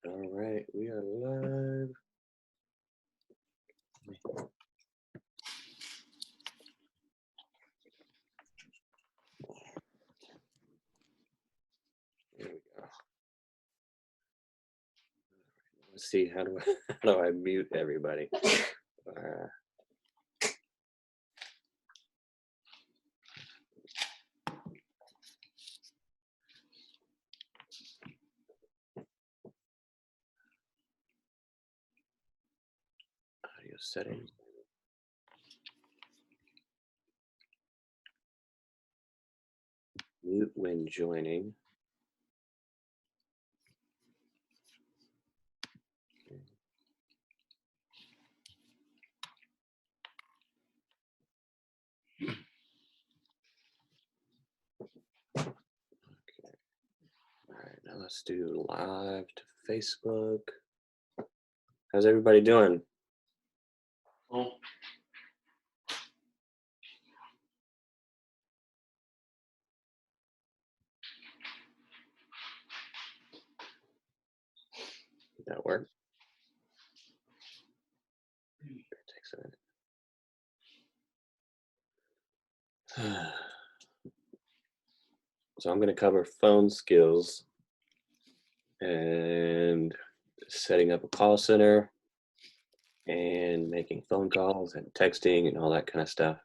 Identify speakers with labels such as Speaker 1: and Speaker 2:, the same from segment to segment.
Speaker 1: All right, we are live. There we go. Let's see, how do I mute everybody? Audio settings. Mute when joining. Okay. All right, now let's do live to Facebook. How's everybody doing?
Speaker 2: Oh.
Speaker 1: Did that work? It takes a minute. So I'm going to cover phone skills and setting up a call center and making phone calls and texting and all that kind of stuff.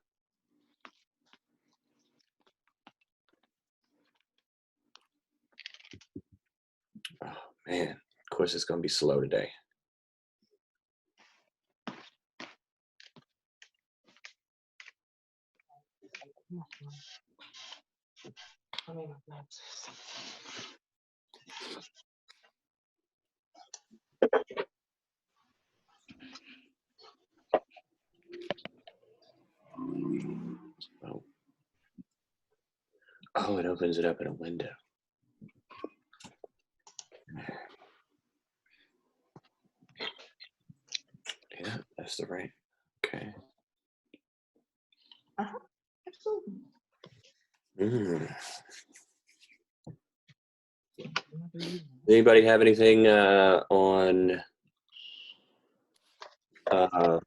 Speaker 1: Oh man, of course it's going to be slow today. Oh, it opens it up in a window. Yeah, that's the right. Okay.
Speaker 3: Absolutely.
Speaker 1: Anybody have anything on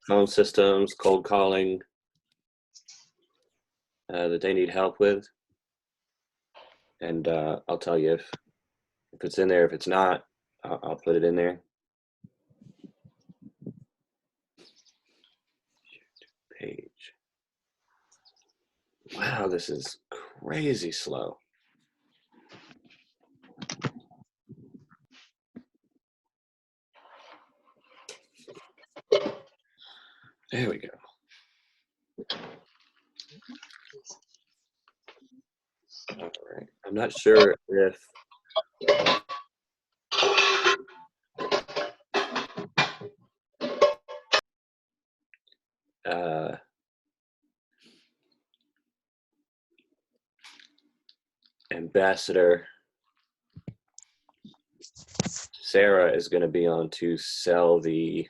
Speaker 1: phone systems, cold calling that they need help with? And I'll tell you if it's in there. If it's not, I'll put it in there. Page. Wow, this is crazy slow. There we go. All right. I'm not sure if Ambassador Sarah is going to be on to sell the,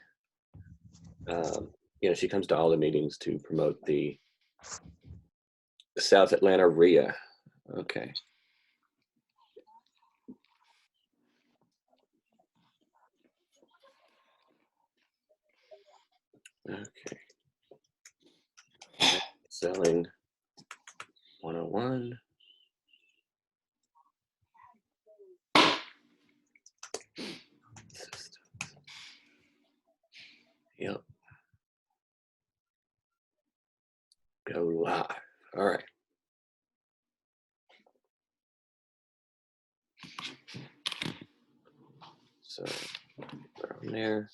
Speaker 1: she comes to all the meetings to promote the South Atlanta RIA. Okay. Okay. Selling 101. Yep. Go live. All right. So from there.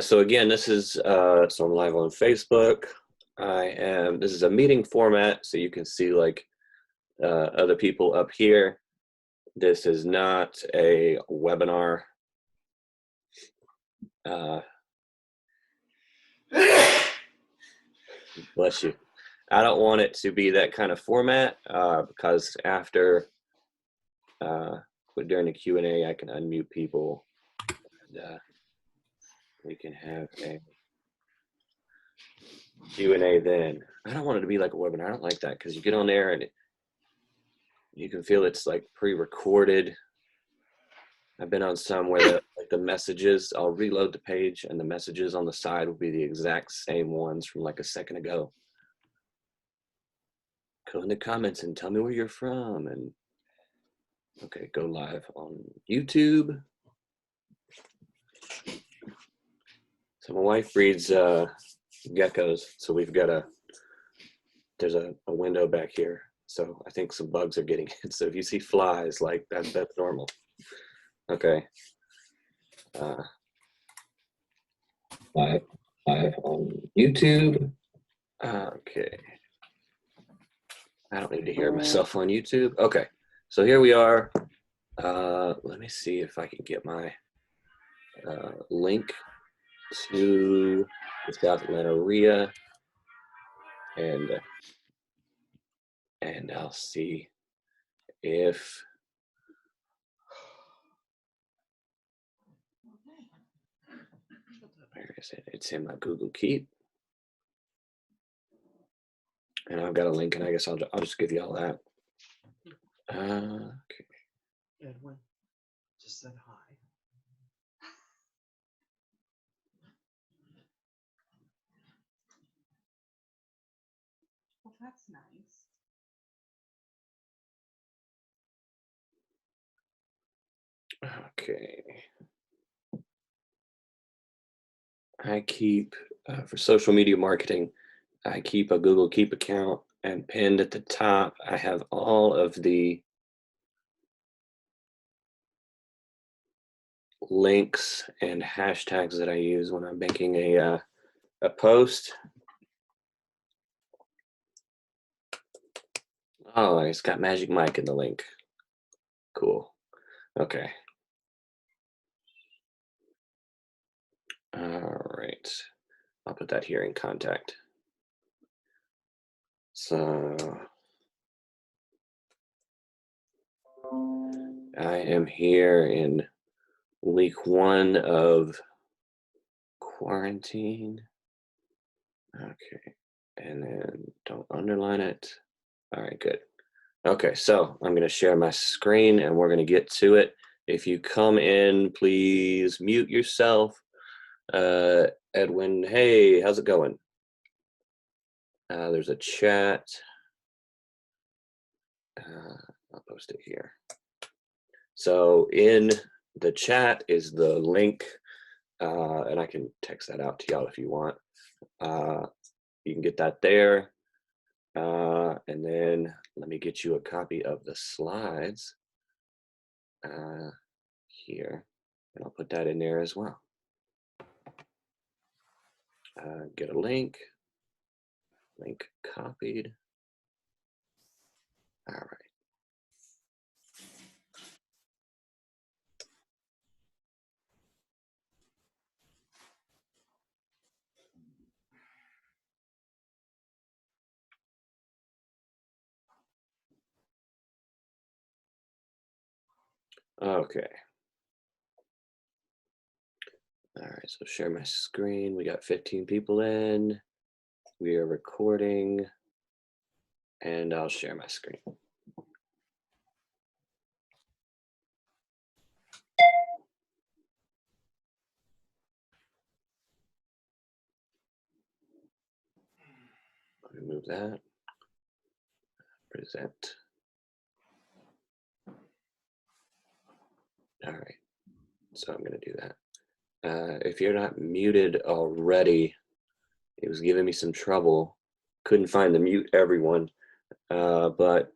Speaker 1: So again, this is so I'm live on Facebook. This is a meeting format, so you can see like other people up here. This is not a webinar. Bless you. I don't want it to be that kind of format because after during the Q&A, I can unmute people. And, we can have a Q&A then. I don't want it to be like a webinar. I don't like that because you get on there and you can feel it's like pre-recorded. I've been on some where the messages, I'll reload the page and the messages on the side will be the exact same ones from like a second ago. Go in the comments and tell me where you're from. And okay, go live on YouTube. So my wife breeds geckos, so we've got there's a window back here. So I think some bugs are getting in. So if you see flies, like that's normal. Okay. Live on YouTube. Okay. I don't need to hear myself on YouTube. Okay. So here we are. Let me see if I can get my link to the South Atlanta RIA, and I'll see if where is it? It's in my Google Keep, and I've got a link, and I guess I'll just give you all that. Okay.
Speaker 3: Edwin just said hi. Well, that's nice.
Speaker 1: Okay. I keep for social media marketing. I keep a Google Keep account, and pinned at the top, I have all of the links and hashtags that I use when I'm making a post. Oh, it's got Magic Mike in the link. Cool. Okay. All right. I'll put that here in contact. So I am here in week 1 of quarantine. Okay. And then don't underline it. All right, good. Okay, so I'm going to share my screen and we're going to get to it. If you come in, please mute yourself. Edwin, hey, how's it going? There's a chat. I'll post it here. So in the chat is the link, and I can text that out to y'all if you want. You can get that there. And then let me get you a copy of the slides here, and I'll put that in there as well. Get a link copied. All right. Okay. All right, so share my screen. We got 15 people in. We are recording, and I'll share my screen. Let me move that. Present. All right, so I'm going to do that. If you're not muted already, it was giving me some trouble. Couldn't find the mute everyone, but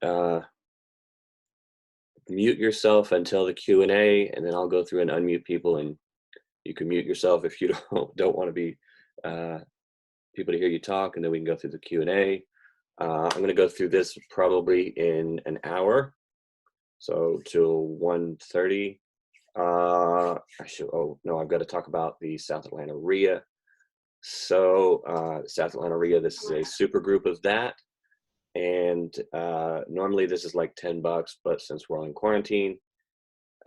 Speaker 1: mute yourself until the Q&A, and then I'll go through and unmute people, and you can mute yourself if you don't want to be people to hear you talk, and then we can go through the Q&A. I'm going to go through this probably in an hour, so till 1:30. Oh no, I've got to talk about the South Atlanta RIA. So South Atlanta RIA, this is a super group of that, and normally this is like $10, but since we're all in quarantine,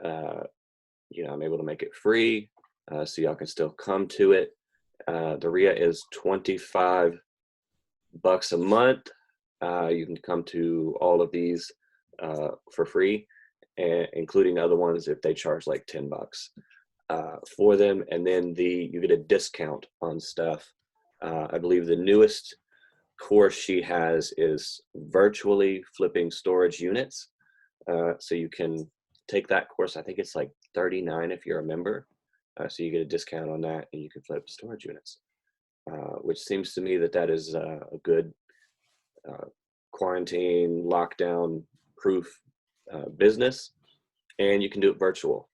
Speaker 1: you know, I'm able to make it free, so y'all can still come to it. The RIA is $25 a month. You can come to all of these for free, and including other ones if they charge like $10 for them. And then you get a discount on stuff. I believe the newest course she has is virtually flipping storage units. So you can take that course. I think it's like $39 if you're a member. So you get a discount on that, and you can flip storage units, which seems to me that is a good quarantine lockdown proof business, and you can do it virtual.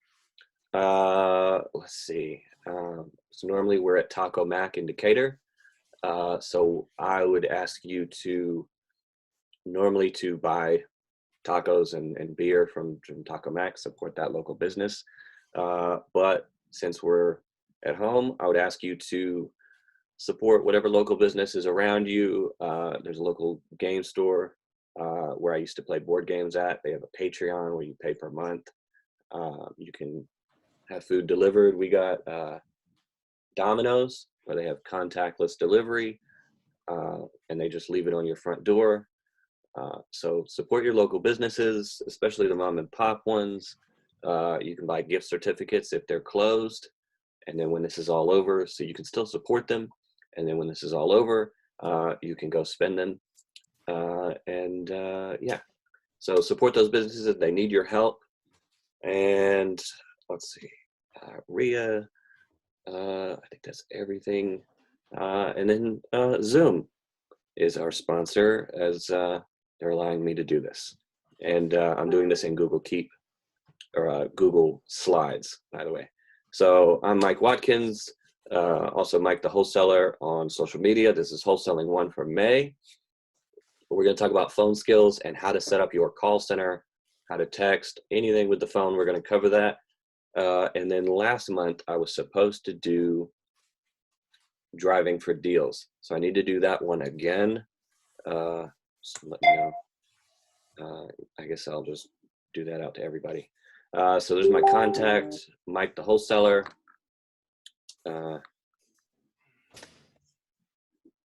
Speaker 1: Let's see. So normally we're at Taco Mac in Decatur. So I would ask you to buy tacos and beer from Taco Mac, support that local business. But since we're at home, I would ask you to support whatever local business is around you. There's a local game store where I used to play board games at. They have a Patreon where you pay per month. You can have food delivered. We got Domino's, where they have contactless delivery, and they just leave it on your front door. So support your local businesses, especially the mom and pop ones. You can buy gift certificates if they're closed, and then when this is all over, so you can still support them, and then when this is all over, you can go spend them. Yeah, so support those businesses. They need your help. And let's see, Ria, I think that's everything. And then Zoom is our sponsor, as they're allowing me to do this. And I'm doing this in Google Keep, or Google Slides, by the way. So I'm Mike Watkins, also Mike the Wholesaler on social media. This is Wholesaling 1 for May. We're going to talk about phone skills and how to set up your call center, how to text, anything with the phone. We're going to cover that. And then last month, I was supposed to do driving for deals. So I need to do that one again. So let me know. I guess I'll just do that out to everybody. So there's my contact, Mike the Wholesaler.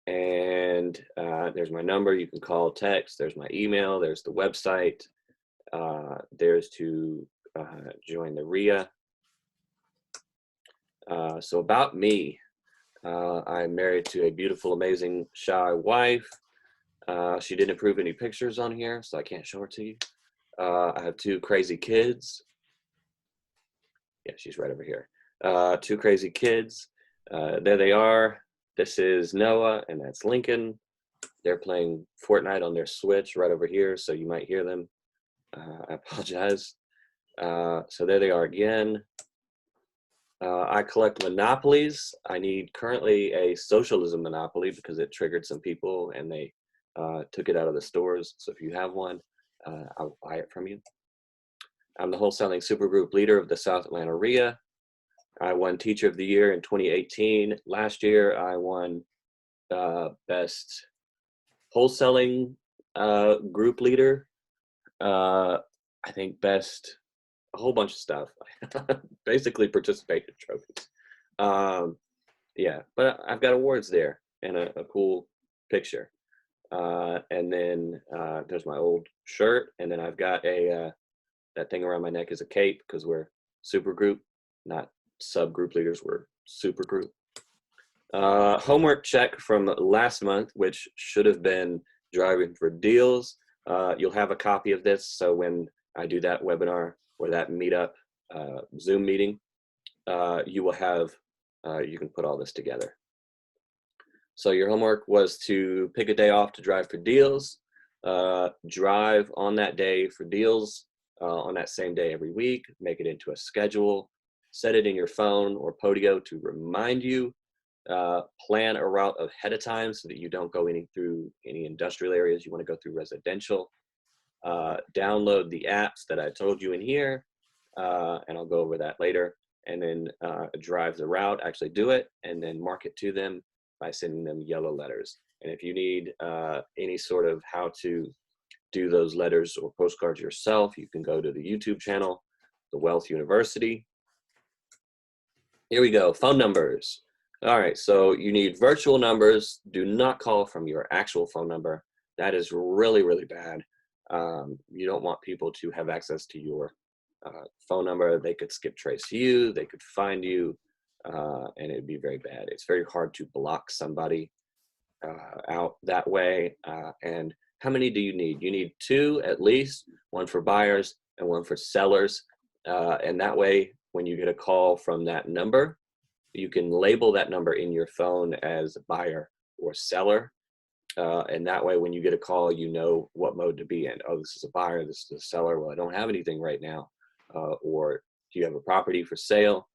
Speaker 1: And there's my number. You can call, text. There's my email. There's the website. There's to join the RIA. So about me, I'm married to a beautiful, amazing, shy wife. She didn't approve any pictures on here, so I can't show her to you. I have 2 crazy kids. Yeah, she's right over here. 2 crazy kids. There they are. This is Noah, and that's Lincoln. They're playing Fortnite on their Switch right over here, so you might hear them. I apologize. So there they are again. I collect monopolies. I need currently a socialism monopoly because it triggered some people and they took it out of the stores. So if you have one, I'll buy it from you. I'm the wholesaling supergroup leader of the South Atlanta RIA. I won Teacher of the Year in 2018. Last year, I won Best Wholesaling Group Leader. I think Best a whole bunch of stuff. Basically participation trophies. Yeah, but I've got awards there and a cool picture. And then there's my old shirt, and then I've got that thing around my neck is a cape because we're super group, not subgroup leaders, we're super group. Homework check from last month, which should have been driving for deals. You'll have a copy of this, so when I do that webinar or that meetup Zoom meeting, you will have, you can put all this together. So your homework was to pick a day off to drive for deals, drive on that day for deals on that same day every week, make it into a schedule, set it in your phone or Podio to remind you, plan a route ahead of time so that you don't go through any industrial areas. You want to go through residential. Download the apps that I told you in here, and I'll go over that later, and then drive the route, actually do it, and then mark it to them by sending them yellow letters. And if you need any sort of how to do those letters or postcards yourself, you can go to the YouTube channel, The Wealth University. Here we go, phone numbers. All right, so you need virtual numbers. Do not call from your actual phone number. That is really, really bad. You don't want people to have access to your phone number, they could skip trace you, they could find you, and it'd be very bad. It's very hard to block somebody out that way. And how many do you need? You need 2 at least, one for buyers and one for sellers. And that way, when you get a call from that number, you can label that number in your phone as buyer or seller. And that way, when you get a call, you know what mode to be in. Oh, this is a buyer, this is a seller. Well, I don't have anything right now. Or do you have a property for sale?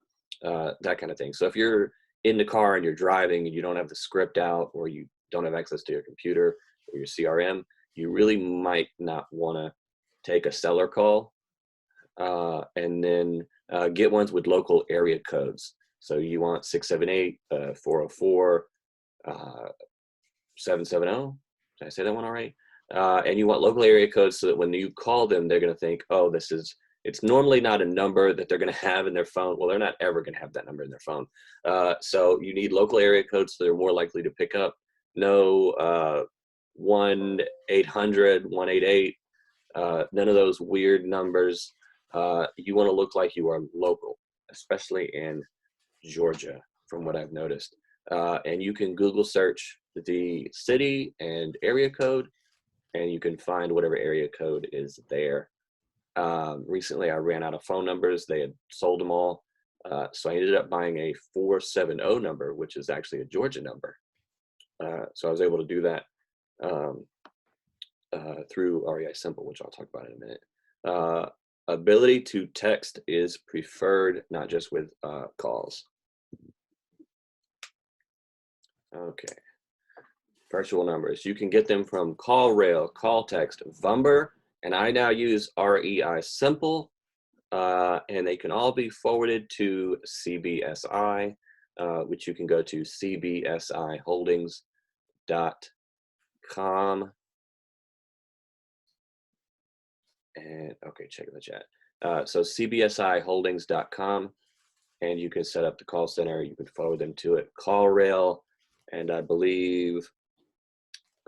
Speaker 1: That kind of thing. So if you're in the car and you're driving and you don't have the script out, or you don't have access to your computer or your CRM, you really might not want to take a seller call. And then get ones with local area codes. So you want 678, 404, 770. Did I say that one all right? And you want local area codes so that when you call them, they're going to think, oh, it's normally not a number that they're going to have in their phone. Well, they're not ever going to have that number in their phone. So you need local area codes so they're more likely to pick up. No 1-800, 188, none of those weird numbers. You want to look like you are local, especially in Georgia, from what I've noticed. And you can Google search the city and area code, and you can find whatever area code is there. Recently, I ran out of phone numbers. They had sold them all. So I ended up buying a 470 number, which is actually a Georgia number. So I was able to do that through REI Simple, which I'll talk about in a minute. Ability to text is preferred, not just with calls. Okay. Virtual numbers. You can get them from CallRail, CallText, Vumber, and I now use REI Simple, and they can all be forwarded to CBSI, which you can go to cbsiholdings.com. And okay, check the chat. So cbsiholdings.com, and you can set up the call center. You can forward them to it. CallRail, and I believe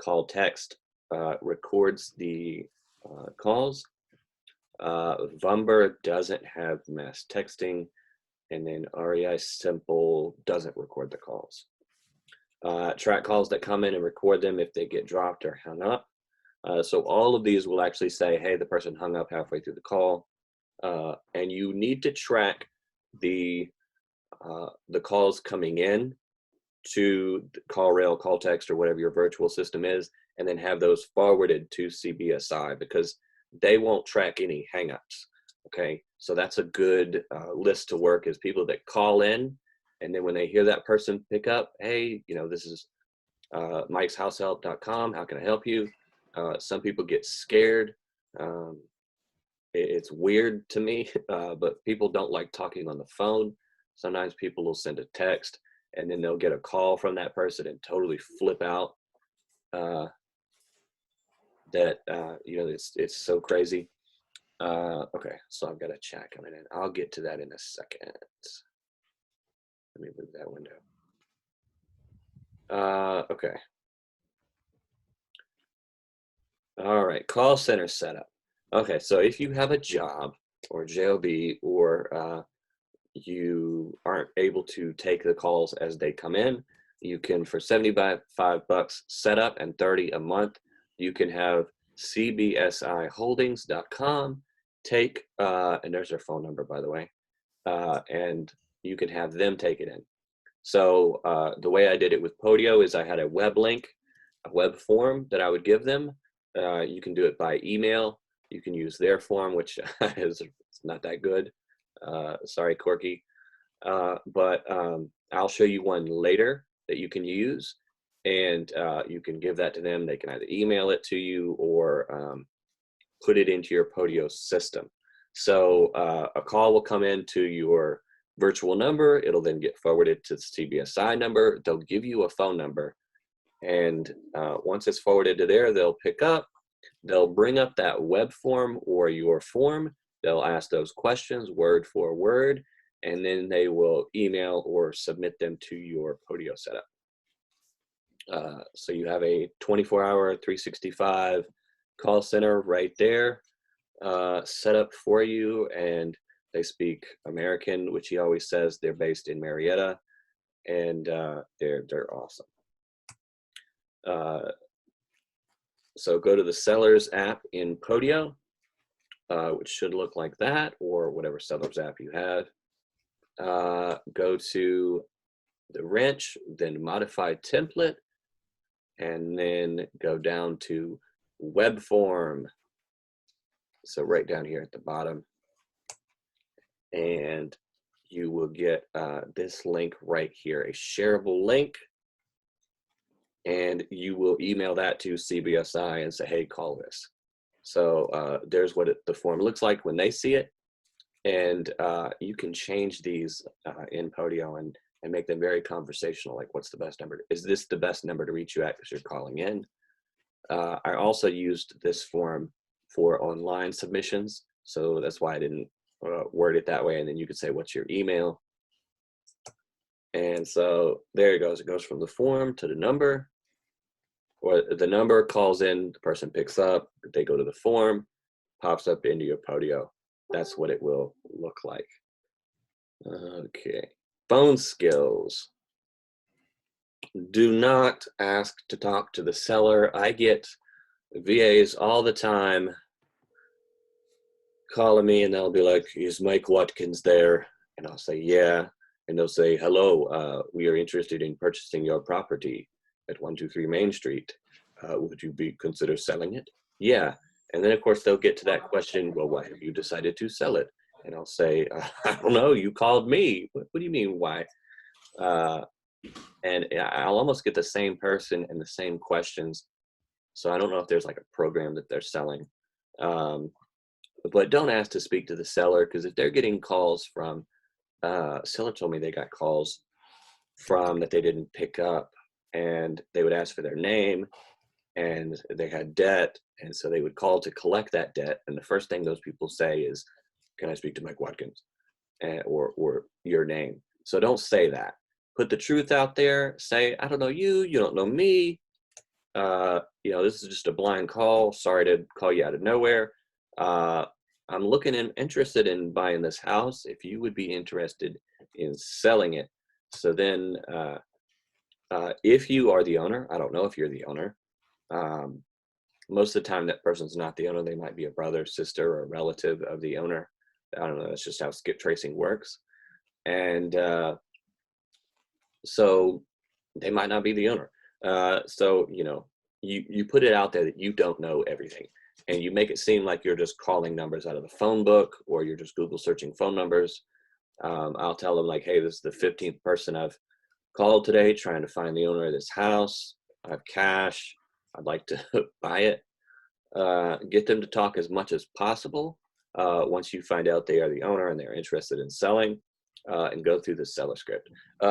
Speaker 1: CallText records the calls. Vumber doesn't have mass texting, and then REI Simple doesn't record the calls. Track calls that come in and record them if they get dropped or hung up. So all of these will actually say, hey, the person hung up halfway through the call. And you need to track the calls coming in to CallRail, CallText, or whatever your virtual system is, and then have those forwarded to CBSI, because they won't track any hangups. Okay, so that's a good list to work, is people that call in, and then when they hear that person pick up, hey, this is mikeshousehelp.com, how can I help you? Some people get scared. It's weird to me, but people don't like talking on the phone. Sometimes people will send a text, and then they'll get a call from that person and totally flip out. It's so crazy. Okay, so I've got a chat coming in. I'll get to that in a second. Let me move that window. Okay. All right, call center setup. Okay, so if you have a job or job, or you aren't able to take the calls as they come in, you can, for $75 set up and $30 a month, you can have cbsiholdings.com take, and there's their phone number, by the way, and you can have them take it in. So the way I did it with Podio is I had a web link, a web form that I would give them. You can do it by email. You can use their form, which is not that good. Sorry, Corky. But I'll show you one later that you can use, and you can give that to them. They can either email it to you or put it into your Podio system. So a call will come into your virtual number. It'll then get forwarded to the CBSI number. They'll give you a phone number. And once it's forwarded to there, they'll pick up. They'll bring up that web form or your form. They'll ask those questions word for word, and then they will email or submit them to your Podio setup. So you have a 24-hour, 365 call center right there. set up for you, and they speak American, which he always says. They're based in Marietta, and they're awesome. So go to the Sellers app in Podio, which should look like that, or whatever Sellers app you have. Go to the wrench, then modified template, and then go down to web form. So right down here at the bottom, and you will get this link right here, a shareable link, and you will email that to CBSI and say, hey, call this. So there's what the form looks like when they see it, and you can change these in Podio and make them very conversational, like what's the best number? Is this the best number to reach you at because you're calling in? I also used this form for online submissions, so that's why I didn't word it that way, and then you could say, what's your email? And so there it goes. It goes from the form to the number, or the number calls in, the person picks up, they go to the form, pops up into your Podio. That's what it will look like. Okay, phone skills. Do not ask to talk to the seller. I get VAs all the time calling me, and they'll be like, is Mike Watkins there? And I'll say, yeah. And they'll say, hello, we are interested in purchasing your property at 123 Main Street. Would you consider selling it? Yeah. And then of course they'll get to that question, well, why have you decided to sell it? And I'll say, I don't know, you called me. What do you mean, why? And I'll almost get the same person and the same questions. So I don't know if there's like a program that they're selling. But don't ask to speak to the seller, because if they're getting calls from, seller told me they got calls from that they didn't pick up, and they would ask for their name, and they had debt, and so they would call to collect that debt, and the first thing those people say is, can I speak to Mike Watkins? Or your name. So don't say that. Put the truth out there. Say, I don't know you, you don't know me. This is just a blind call. Sorry to call you out of nowhere. I'm interested in buying this house. If you would be interested in selling it. So then if you are the owner, I don't know if you're the owner. Most of the time that person's not the owner. They might be a brother, sister, or a relative of the owner. I don't know. That's just how skip tracing works. And so they might not be the owner. So, you put it out there that you don't know everything, and you make it seem like you're just calling numbers out of the phone book, or you're just Google searching phone numbers. I'll tell them like, hey, this is the 15th person I've called today trying to find the owner of this house. I have cash. I'd like to buy it. Get them to talk as much as possible once you find out they are the owner and they're interested in selling, and go through the seller script.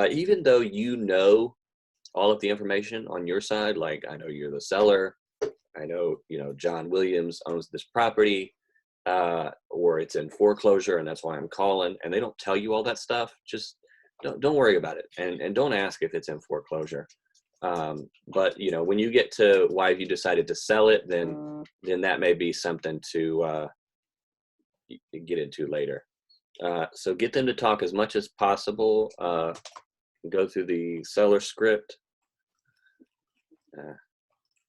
Speaker 1: Even though you know all of the information on your side, like I know you're the seller, I know, John Williams owns this property, or it's in foreclosure and that's why I'm calling, and they don't tell you all that stuff, just don't worry about it, and don't ask if it's in foreclosure. But when you get to why have you decided to sell it, then that may be something to get into later. So get them to talk as much as possible. Go through the seller script.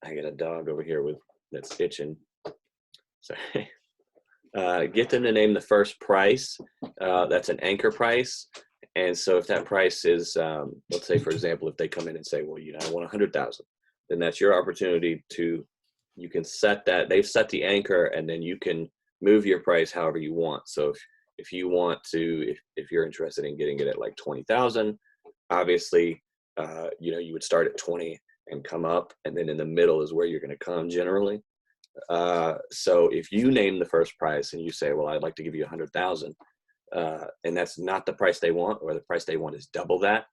Speaker 1: I got a dog over here that's itching. Sorry. Get them to name the first price. That's an anchor price. And so if that price is, let's say, for example, if they come in and say, well, I want 100,000, then that's your opportunity you can set that. They've set the anchor, and then you can move your price however you want. So if you want to, if you're interested in getting it at like 20,000, obviously, you would start at 20 and come up, and then in the middle is where you're going to come generally. So if you name the first price and you say, well, I'd like to give you 100,000, and that's not the price they want, or the price they want is double that,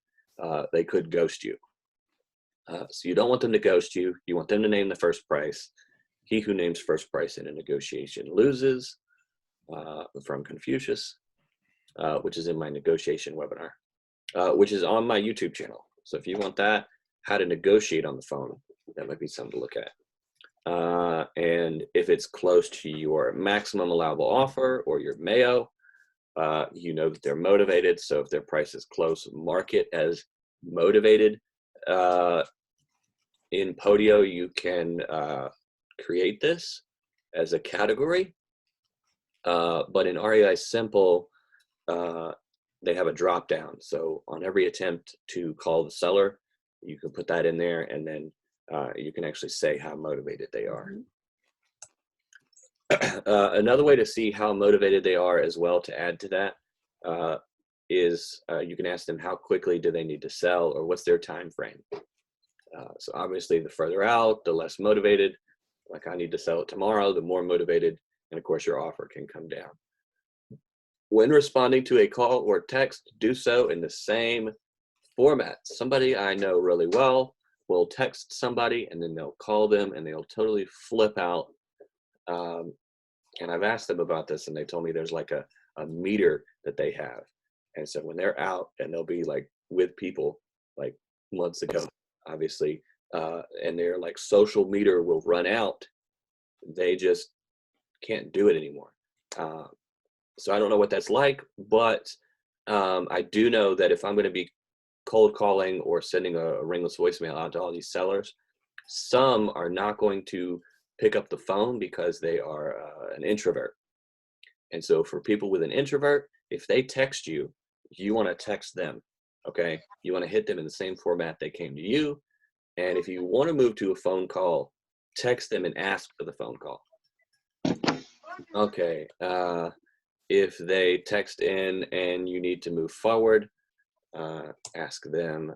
Speaker 1: they could ghost you. So you don't want them to ghost you. You want them to name the first price. He who names first price in a negotiation loses, from Confucius, which is in my negotiation webinar, which is on my YouTube channel. So if you want that, how to negotiate on the phone, that might be something to look at. And if it's close to your maximum allowable offer or your Mayo, you know that they're motivated. So if their price is close, mark it as motivated. In Podio, you can create this as a category, but in REI Simple, they have a drop down. So on every attempt to call the seller, you can put that in there, and then you can actually say how motivated they are. Another way to see how motivated they are as well, to add to that, is you can ask them how quickly do they need to sell, or what's their time frame. So obviously the further out, the less motivated. Like, I need to sell it tomorrow, the more motivated, and of course your offer can come down. When responding to a call or text, do so in the same format. Somebody I know really well will text somebody, and then they'll call them, and they'll totally flip out. And I've asked them about this, and they told me there's like a meter that they have. And so when they're out, and they'll be like with people like months ago, obviously, and their like social meter will run out, they just can't do it anymore. So I don't know what that's like, but I do know that if I'm going to be cold calling or sending a ringless voicemail out to all these sellers, some are not going to pick up the phone because they are an introvert. And so for people with an introvert, if they text you, you want to text them, okay? You want to hit them in the same format they came to you. And if you want to move to a phone call, text them and ask for the phone call. Okay, if they text in and you need to move forward, ask them,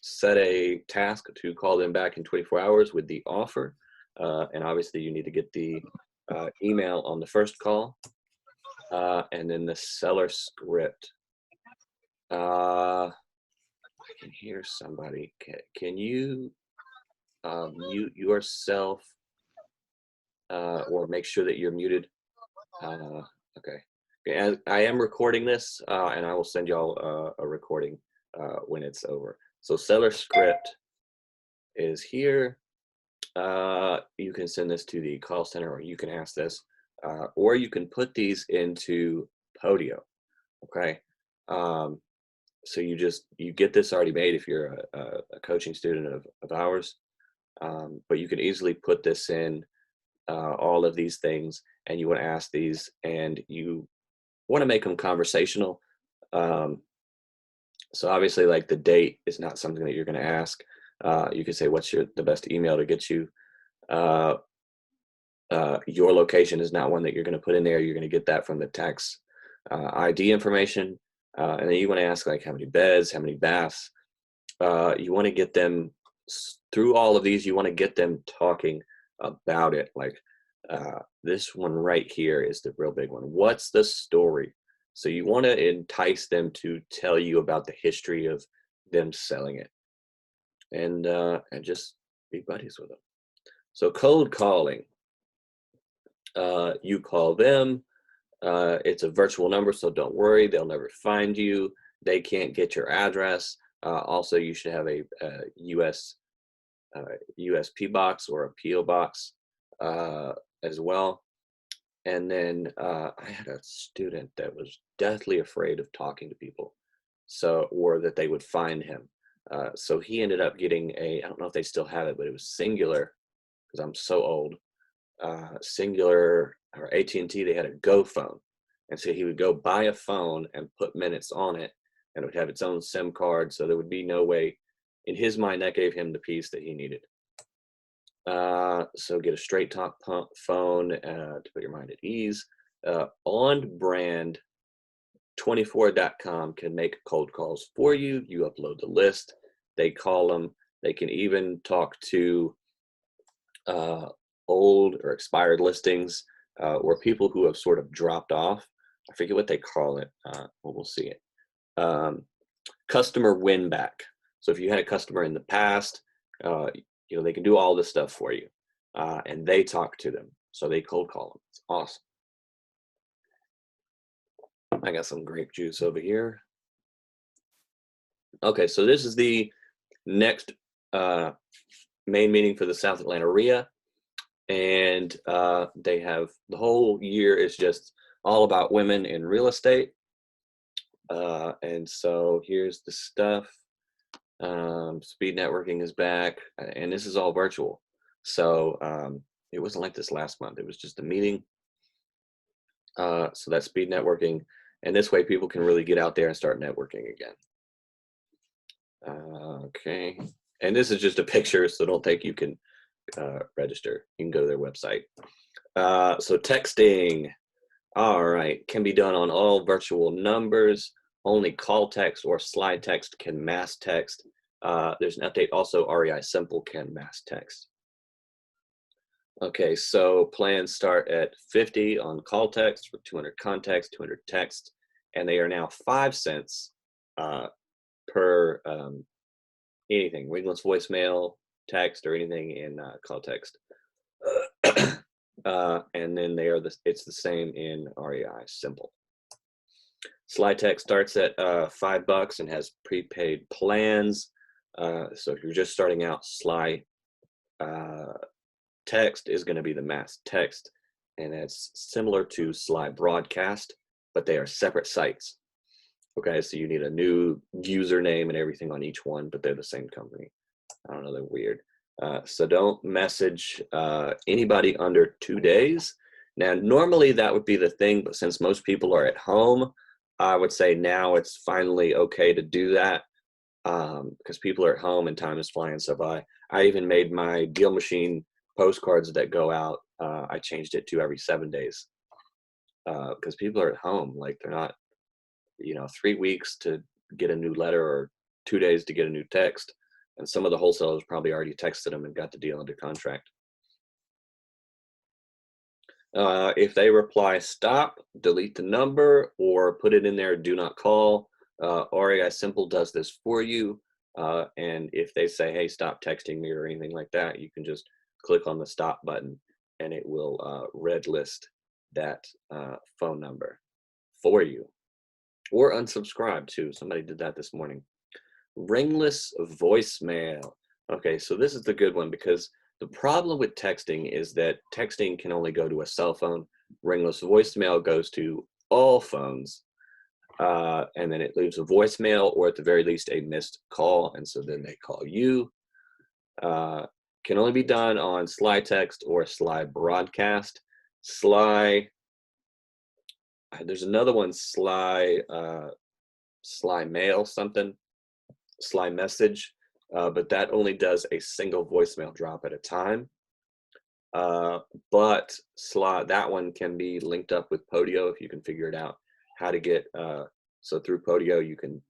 Speaker 1: set a task to call them back in 24 hours with the offer. And obviously you need to get the email on the first call, and then the seller script. I can hear somebody. Can you mute yourself, or make sure that you're muted? Okay. And I am recording this, and I will send y'all a recording when it's over. So seller script is here. You can send this to the call center, or you can ask this, or you can put these into Podio. Okay. So you get this already made if you're a coaching student of ours, but you can easily put this in all of these things, and you want to ask these, and you want to make them conversational. So obviously, like, the date is not something that you're going to ask. You can say, what's the best email to get you? Your location is not one that you're going to put in there. You're going to get that from the tax ID information. And then you want to ask, like, how many beds, how many baths. You want to get them through all of these. You want to get them talking about it. Like, this one right here is the real big one. What's the story? So you want to entice them to tell you about the history of them selling it, and just be buddies with them. So cold calling, you call them. It's a virtual number, so don't worry, they'll never find you. They can't get your address. Also, you should have a USP box or a PO box as well. And then I had a student that was deathly afraid of talking to people, or that they would find him. So he ended up getting I don't know if they still have it, but it was Singular, because I'm so old. Singular or AT&T, they had a Go phone. And so he would go buy a phone and put minutes on it, and it would have its own SIM card. So there would be no way, in his mind, that gave him the peace that he needed. So get a straight talk phone to put your mind at ease. On brand 24.com can make cold calls for you. You upload the list, they call them. They can even talk to old or expired listings, or people who have sort of dropped off. I forget what they call it. We'll see it. Customer win back. So if you had a customer in the past, they can do all this stuff for you, and they talk to them. So they cold call them. It's awesome. I got some grape juice over here. Okay, so this is the next main meeting for the South Atlanta RIA. and they have the whole year is just all about women in real estate. And so here's the stuff. Speed networking is back, and this is all virtual. So it wasn't like this last month. It was just a meeting. So that's speed networking, and this way people can really get out there and start networking again. Okay, and this is just a picture, so don't think you can register. You can go to their website. So texting, all right, can be done on all virtual numbers. Only call text or slide text can mass text. There's an update also, REI Simple can mass text. Okay, so plans start at 50 on call text for 200 contacts, 200 texts, and they are now 5 cents per anything, Ringless voicemail, text, or anything in call text. And then it's the same in REI Simple. Slide text starts at $5 and has prepaid plans. So if you're just starting out, slide text is going to be the mass text, and it's similar to slide broadcast, but they are separate sites. Okay, so you need a new username and everything on each one, but they're the same company. I don't know, they're weird. So don't message anybody under 2 days. Now, normally that would be the thing, but since most people are at home, I would say now it's finally okay to do that, because people are at home and time is flying so by. I even made my deal machine postcards that go out. I changed it to every 7 days, because people are at home. Like, they're not, 3 weeks to get a new letter or 2 days to get a new text. And some of the wholesalers probably already texted them and got the deal under contract. If they reply stop, delete the number, or put it in there, do not call. REI Simple does this for you. And if they say, hey, stop texting me or anything like that, you can just click on the stop button and it will red list that phone number for you. Or unsubscribe too. Somebody did that this morning. Ringless voicemail. Okay, so this is the good one, because the problem with texting is that texting can only go to a cell phone. Ringless voicemail goes to all phones, and then it leaves a voicemail, or at the very least a missed call, and so then they call you. Can only be done on slide text or slide broadcast. There's another one, slide mail something, slide message, but that only does a single voicemail drop at a time. But that one can be linked up with Podio if you can figure it out how to get. So through Podio, you can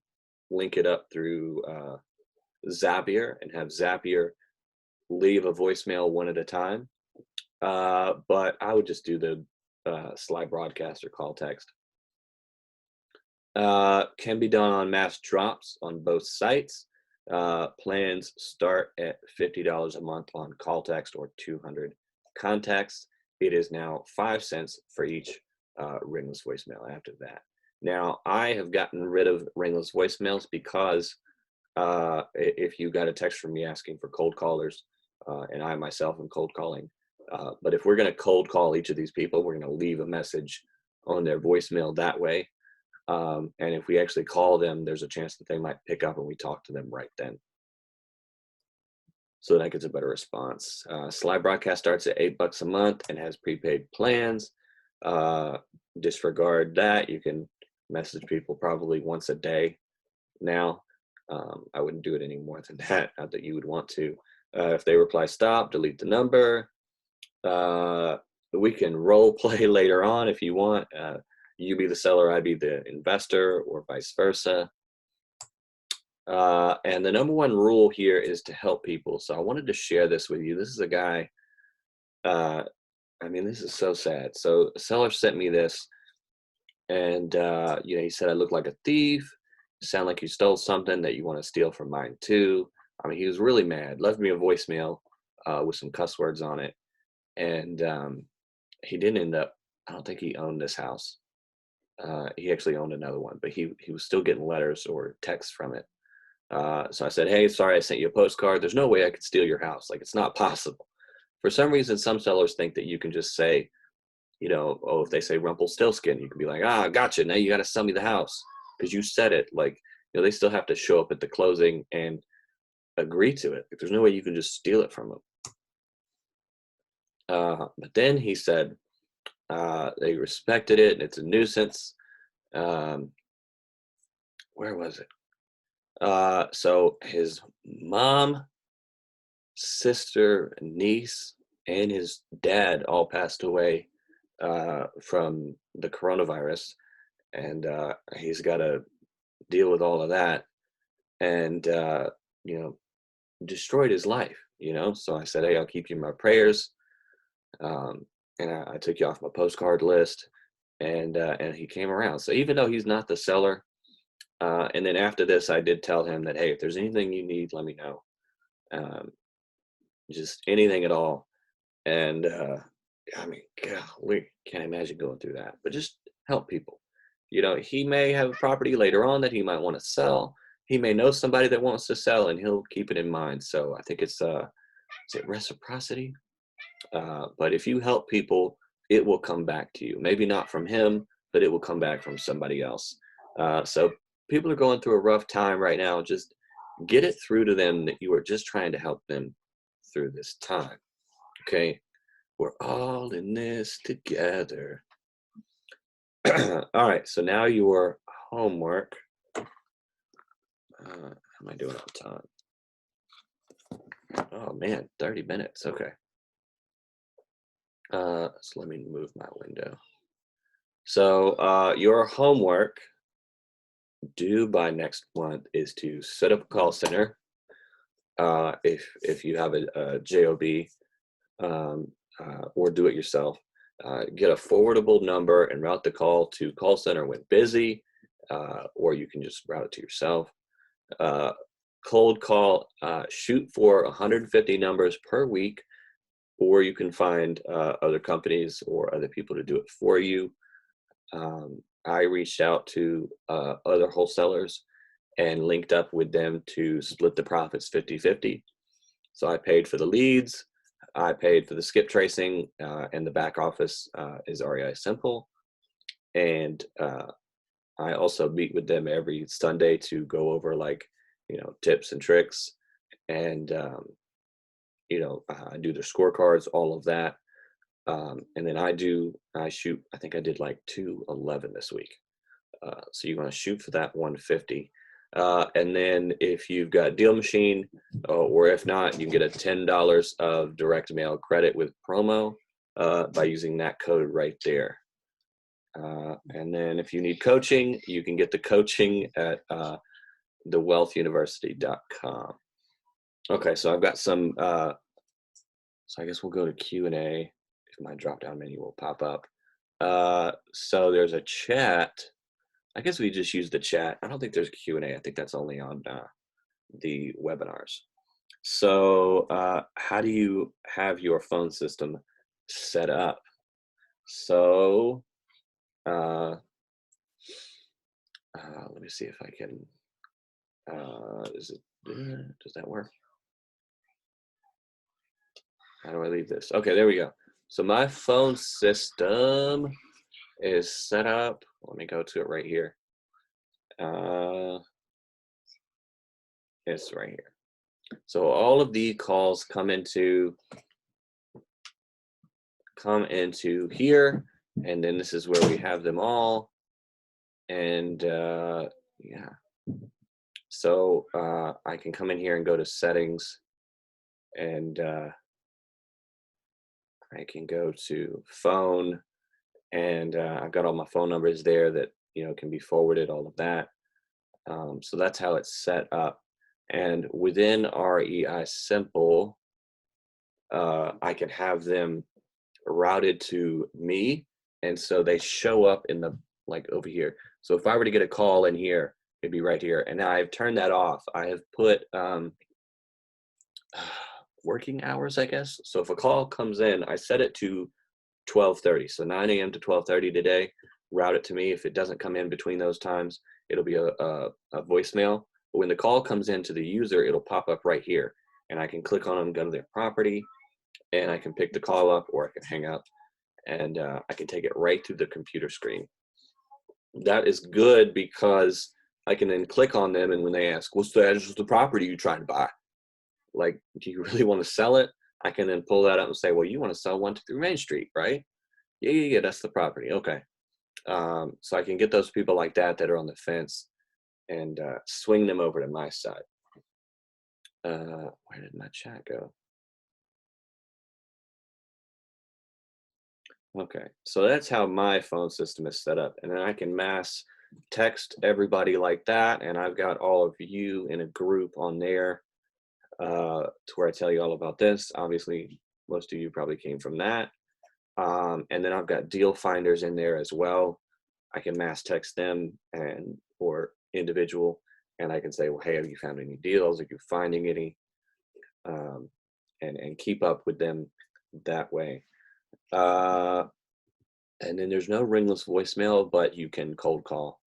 Speaker 1: link it up through Zapier and have Zapier leave a voicemail one at a time. But I would just do the slide broadcast or call text. Can be done on mass drops on both sites. Plans start at $50 a month on call text or 200 contacts. It is now 5 cents for each ringless voicemail after that. Now, I have gotten rid of ringless voicemails because if you got a text from me asking for cold callers, and I myself am cold calling, but if we're going to cold call each of these people, we're going to leave a message on their voicemail that way. And if we actually call them, there's a chance that they might pick up and we talk to them right then. So that gets a better response. Slide broadcast starts at $8 a month and has prepaid plans. Disregard that. You can message people probably once a day now. I wouldn't do it any more than that, not that you would want to. If they reply stop, delete the number. We can role play later on if you want. You be the seller, I be the investor, or vice versa. And the number one rule here is to help people. So I wanted to share this with you. This is a guy, this is so sad. So a seller sent me this, and he said I look like a thief. You sound like you stole something that you want to steal from mine too. He was really mad. Left me a voicemail with some cuss words on it. And he didn't end up, I don't think he owned this house. He actually owned another one, but he was still getting letters or texts from it. So I said, hey, sorry, I sent you a postcard. There's no way I could steal your house. Like, it's not possible. For some reason, some sellers think that you can just say, you know, oh, if they say Rumpelstiltskin, you can be like, ah, gotcha. Now you got to sell me the house because you said it. Like, you know, they still have to show up at the closing and agree to it. Like, there's no way you can just steal it from them. But then he said they respected it and it's a nuisance. Where was it? So his mom, sister, niece, and his dad all passed away from the coronavirus, and he's got to deal with all of that, and you know, destroyed his life. You know, so I said, hey, I'll keep you in my prayers, and I took you off my postcard list, and he came around. So even though he's not the seller, and then after this, I did tell him that, hey, if there's anything you need, let me know. Just anything at all. And I mean, God, we can't imagine going through that. But just help people. You know, he may have a property later on that he might want to sell. He may know somebody that wants to sell, and he'll keep it in mind. So I think it's is it reciprocity? But if you help people, it will come back to you. Maybe not from him, but it will come back from somebody else. So people are going through a rough time right now. Just get it through to them that you are just trying to help them through this time. Okay, we're all in this together. All right, so now your homework. How am I doing on time? Oh man, 30 minutes. Okay. So let me move my window. So your homework due by next month is to set up a call center. If you have a job, or do it yourself, get a forwardable number and route the call to call center when busy, or you can just route it to yourself. Cold call, shoot for 150 numbers per week, or you can find other companies or other people to do it for you. I reached out to other wholesalers and linked up with them to split the profits 50-50. So I paid for the leads, I paid for the skip tracing, and the back office is REI Simple. And I also meet with them every Sunday to go over, like, you know, tips and tricks, and you know, I do their scorecards, all of that. And then I shoot, I think I did like 211 this week. So you want to shoot for that 150. And then if you've got Deal Machine, or if not, you can get a $10 of direct mail credit with promo by using that code right there. And then if you need coaching, you can get the coaching at thewealthuniversity.com. Okay, so I've got some, so I guess we'll go to Q&A if my drop-down menu will pop up. So there's a chat. I guess we just use the chat. I don't think there's Q&A. I think that's only on the webinars. So how do you have your phone system set up? So let me see if I can, does that work? How do I leave this? Okay, there we go. So my phone system is set up. Let me go to it right here. It's right here. So all of the calls come into here, and then this is where we have them all. And yeah, so I can come in here and go to settings, and I can go to phone, and I've got all my phone numbers there that, you know, can be forwarded, all of that. So that's how it's set up. And within REI Simple, I can have them routed to me, and so they show up in the, like, over here. So if I were to get a call in here, it'd be right here. And now I've turned that off. I have put working hours, I guess. So if a call comes in, I set it to 12:30. So 9 a.m. to 12:30 today. Route it to me. If it doesn't come in between those times, it'll be a voicemail. But when the call comes in to the user, it'll pop up right here, and I can click on them, go to their property, and I can pick the call up, or I can hang up, and I can take it right through the computer screen. That is good because I can then click on them, and when they ask, what's the address of the property you're trying to buy? Like, do you really want to sell it? I can then pull that up and say, well, you want to sell 123 Main Street, right? Yeah, that's the property. Okay. So I can get those people like that are on the fence and swing them over to my side. Where did my chat go? Okay, so that's how my phone system is set up. And then I can mass text everybody like that. And I've got all of you in a group on there to where I tell you all about this. Obviously, most of you probably came from that. And then I've got deal finders in there as well. I can mass text them or individual, and I can say, well, hey, have you found any deals? Are you finding any? And keep up with them that way. And then there's no ringless voicemail, but you can cold call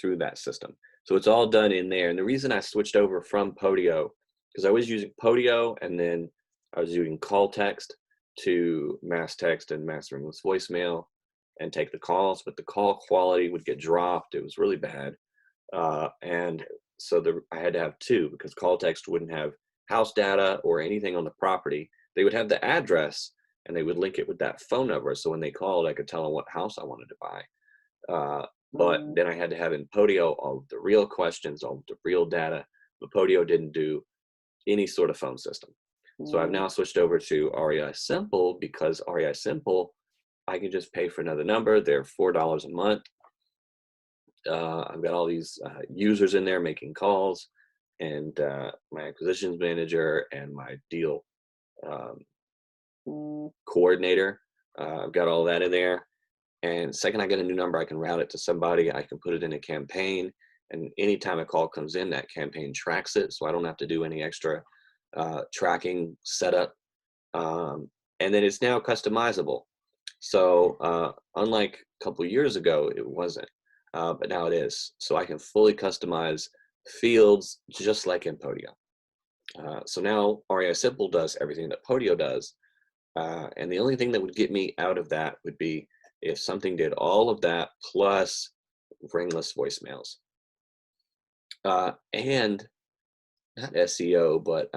Speaker 1: through that system. So it's all done in there. And the reason I switched over from Podio, because I was using Podio and then I was using call text to mass text and mass ringless voicemail and take the calls, but the call quality would get dropped. It was really bad. And so I had to have two, because call text wouldn't have house data or anything on the property. They would have the address and they would link it with that phone number. So when they called, I could tell them what house I wanted to buy. But then I had to have in Podio all the real questions, all the real data. But Podio didn't do any sort of phone system. So I've now switched over to REI Simple, because REI Simple, I can just pay for another number. They're $4 a month. I've got all these users in there making calls, and my acquisitions manager and my deal coordinator. I've got all that in there. And second I get a new number, I can route it to somebody. I can put it in a campaign. And anytime a call comes in, that campaign tracks it. So I don't have to do any extra tracking setup. And then it's now customizable. So unlike a couple years ago, it wasn't. But now it is. So I can fully customize fields just like in Podio. So now REI Simple does everything that Podio does. And the only thing that would get me out of that would be if something did all of that plus ringless voicemails. And not SEO, but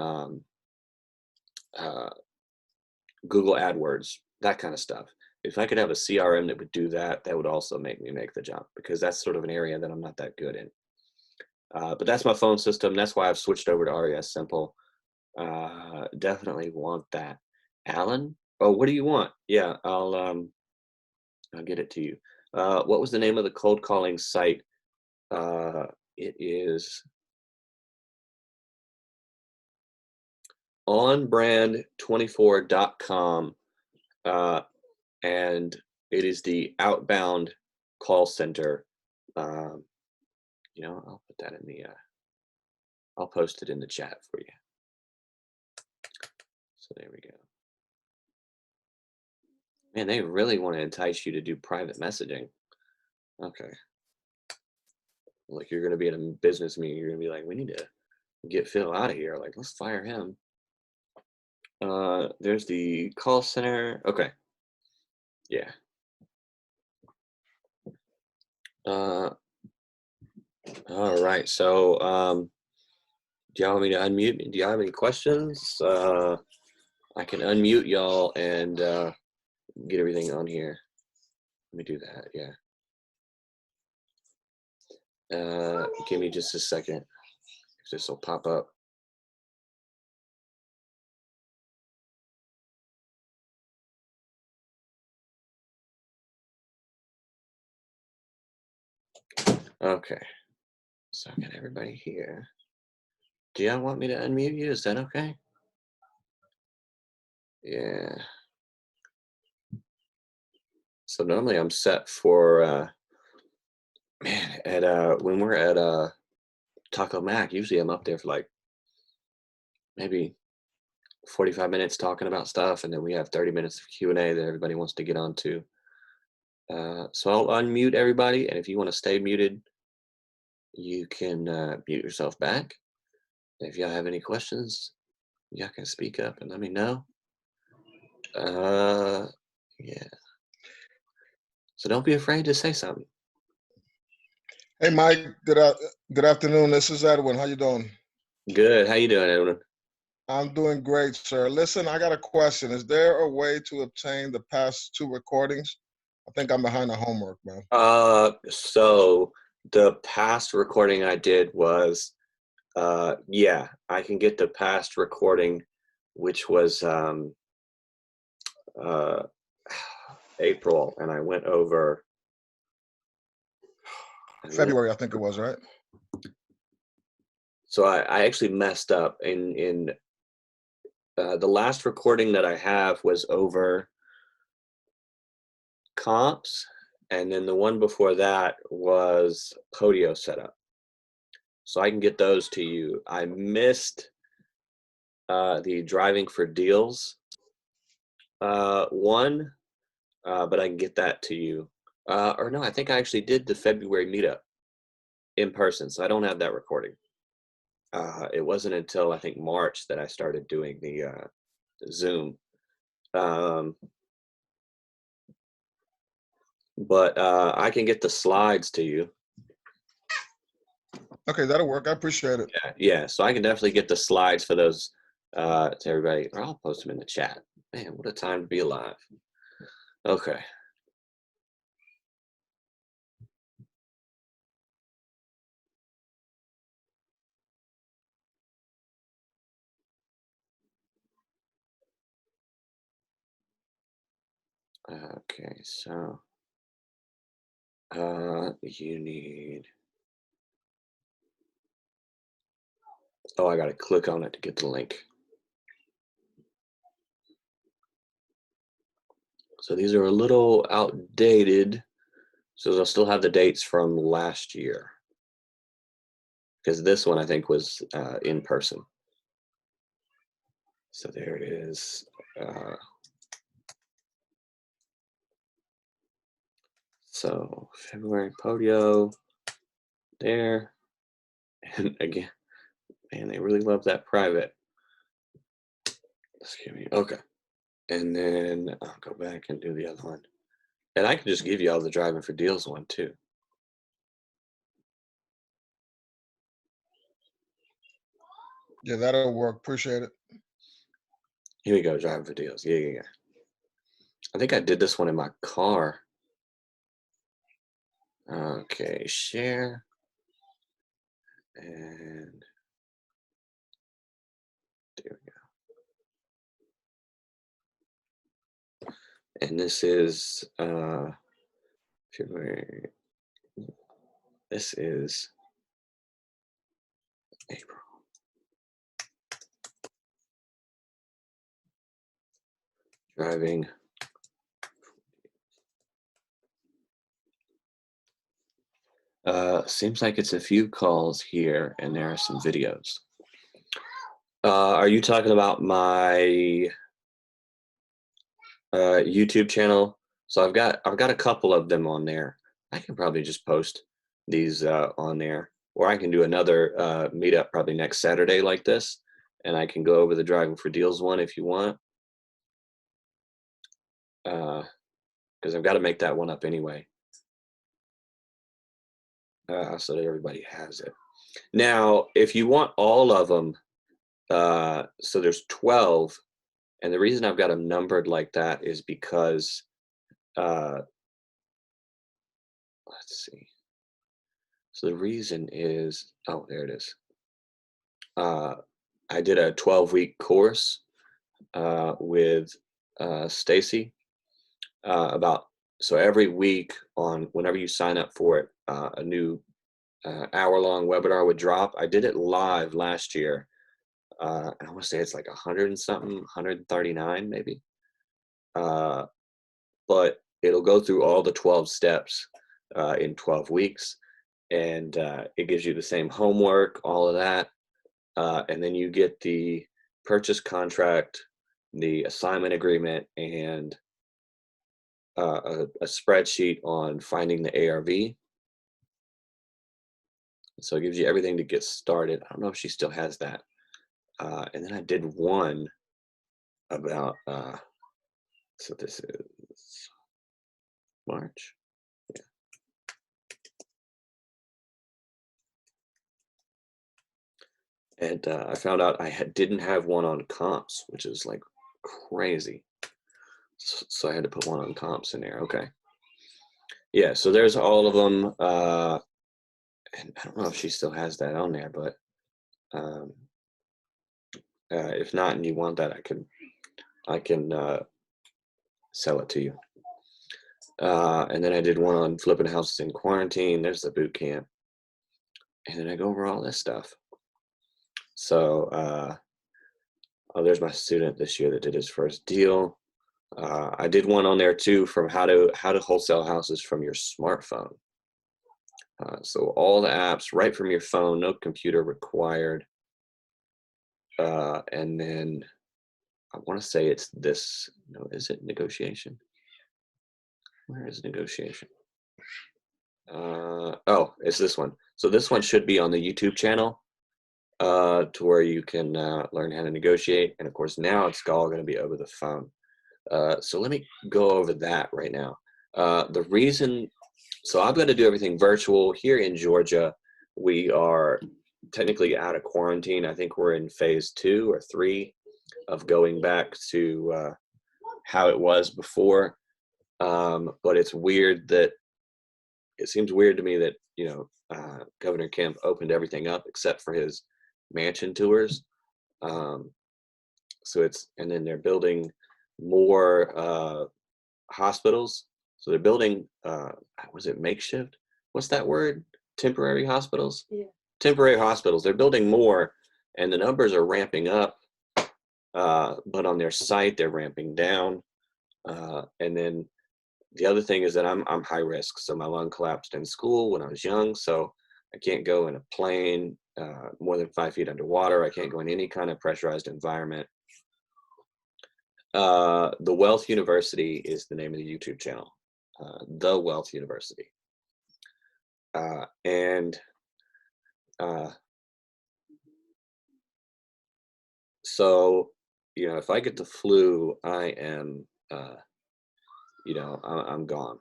Speaker 1: Google AdWords, that kind of stuff. If I could have a CRM that would do that, that would also make me make the jump, because that's sort of an area that I'm not that good in. But that's my phone system. That's why I've switched over to REI Simple. Definitely want that. Alan? Oh, what do you want? Yeah, I'll get it to you. What was the name of the cold calling site? It is onbrand24.com, and it is the outbound call center. I'll put that in the, I'll post it in the chat for you. So there we go. Man, they really want to entice you to do private messaging. Okay. Like, you're going to be in a business meeting, you're going to be like, we need to get Phil out of here. Like, let's fire him. There's the call center. Okay. Yeah. All right. So, do y'all want me to unmute? Do y'all have any questions? I can unmute y'all and get everything on here. Let me do that. Yeah. Give me just a second. This will pop up. Okay. So I got everybody here. Do y'all want me to unmute you? Is that okay? Yeah. So normally I'm set for man, at when we're at Taco Mac, usually I'm up there for like maybe 45 minutes talking about stuff, and then we have 30 minutes of Q&A that everybody wants to get on to. So I'll unmute everybody, and if you want to stay muted, you can mute yourself back. If y'all have any questions, y'all can speak up and let me know. Yeah. So don't be afraid to say something.
Speaker 4: Hey, Mike. Good afternoon. This is Edwin. How you doing?
Speaker 1: Good. How you doing, Edwin?
Speaker 4: I'm doing great, sir. Listen, I got a question. Is there a way to obtain the past 2 recordings? I think I'm behind the homework, man.
Speaker 1: So the past recording I did was, yeah, I can get the past recording, which was April, and I went over.
Speaker 4: February, I think it was, right?
Speaker 1: So I actually messed up in the last recording that I have was over comps, and then the one before that was Podio setup. So I can get those to you. I missed the driving for deals one, but I can get that to you. Or no, I think I actually did the February meetup in person, so I don't have that recording. It wasn't until I think March that I started doing the Zoom. But I can get the slides to you.
Speaker 4: Okay, that'll work. I appreciate it.
Speaker 1: Yeah. So I can definitely get the slides for those to everybody, or I'll post them in the chat. Man, what a time to be alive. Okay. Okay, so you need, oh, I gotta click on it to get the link. So these are a little outdated, so they'll still have the dates from last year, because this one I think was in person. So there it is. So February Podio there, and again, man, they really love that private. Excuse me. Okay, and then I'll go back and do the other one, and I can just give you all the driving for deals one too.
Speaker 4: Yeah, that'll work. Appreciate it.
Speaker 1: Here we go, driving for deals. Yeah. I think I did this one in my car. Okay, share. And there we go. And this is February. This is April. Driving. Seems like it's a few calls here, and there are some videos. Are you talking about my YouTube channel? So I've got a couple of them on there. I can probably just post these on there, or I can do another meetup probably next Saturday like this, and I can go over the driving for deals one if you want. Because I've got to make that one up anyway, so that everybody has it. Now, if you want all of them, so there's 12, and the reason I've got them numbered like that is because, let's see. So the reason is, oh, there it is. I did a 12-week course with Stacy about, so every week on whenever you sign up for it, a new hour-long webinar would drop. I did it live last year. I want to say it's like 100 and something, 139 maybe. But it'll go through all the 12 steps in 12 weeks. And it gives you the same homework, all of that. And then you get the purchase contract, the assignment agreement, and a spreadsheet on finding the ARV. So it gives you everything to get started. I don't know if she still has that. And then I did one about So this is March. Yeah. And I found out I didn't have one on comps, which is like crazy. So I had to put one on comps in there. Okay. Yeah, so there's all of them. And I don't know if she still has that on there, but if not, and you want that, I can sell it to you. And then I did one on flipping houses in quarantine. There's the boot camp, and then I go over all this stuff. So, oh, there's my student this year that did his first deal. I did one on there too from how to wholesale houses from your smartphone. So all the apps right from your phone, no computer required. And then I want to say it's this. No, is it negotiation? Where is negotiation? Oh, it's this one. So this one should be on the YouTube channel to where you can learn how to negotiate. And of course, now it's all going to be over the phone. So let me go over that right now. The reason, so I'm going to do everything virtual here in Georgia. We are technically out of quarantine. I think we're in phase 2 or 3 of going back to how it was before. But it's weird that, it seems weird to me that, you know, Governor Kemp opened everything up except for his mansion tours. So it's, and then they're building more hospitals. So they're building, was it makeshift? What's that word? Temporary hospitals?
Speaker 3: Yeah.
Speaker 1: Temporary hospitals. They're building more, and the numbers are ramping up. But on their site, they're ramping down. And then the other thing is that I'm high risk. So my lung collapsed in school when I was young. So I can't go in a plane more than 5 feet underwater. I can't go in any kind of pressurized environment. The Wealth University is the name of the YouTube channel. The Wealth University. So, you know, if I get the flu, I am, you know, I'm gone.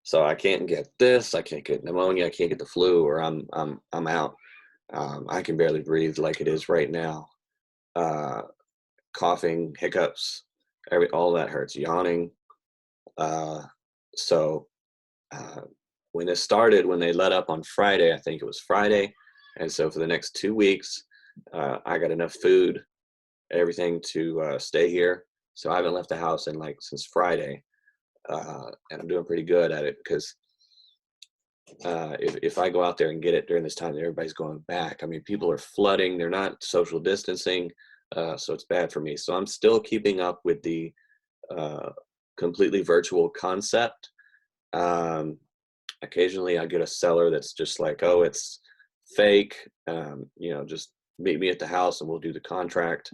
Speaker 1: So I can't get this. I can't get pneumonia. I can't get the flu, or I'm out. I can barely breathe like it is right now. Coughing, hiccups, all that hurts. Yawning. So when it started, when they let up on Friday, I think it was Friday, and so for the next 2 weeks, I got enough food, everything to stay here. So I haven't left the house in since Friday, and I'm doing pretty good at it because if I go out there and get it during this time, everybody's going back. I mean, people are flooding. They're not social distancing, so it's bad for me. So I'm still keeping up with the completely virtual concept. Occasionally I get a seller that's just like, oh, it's fake. You know, just meet me at the house and we'll do the contract.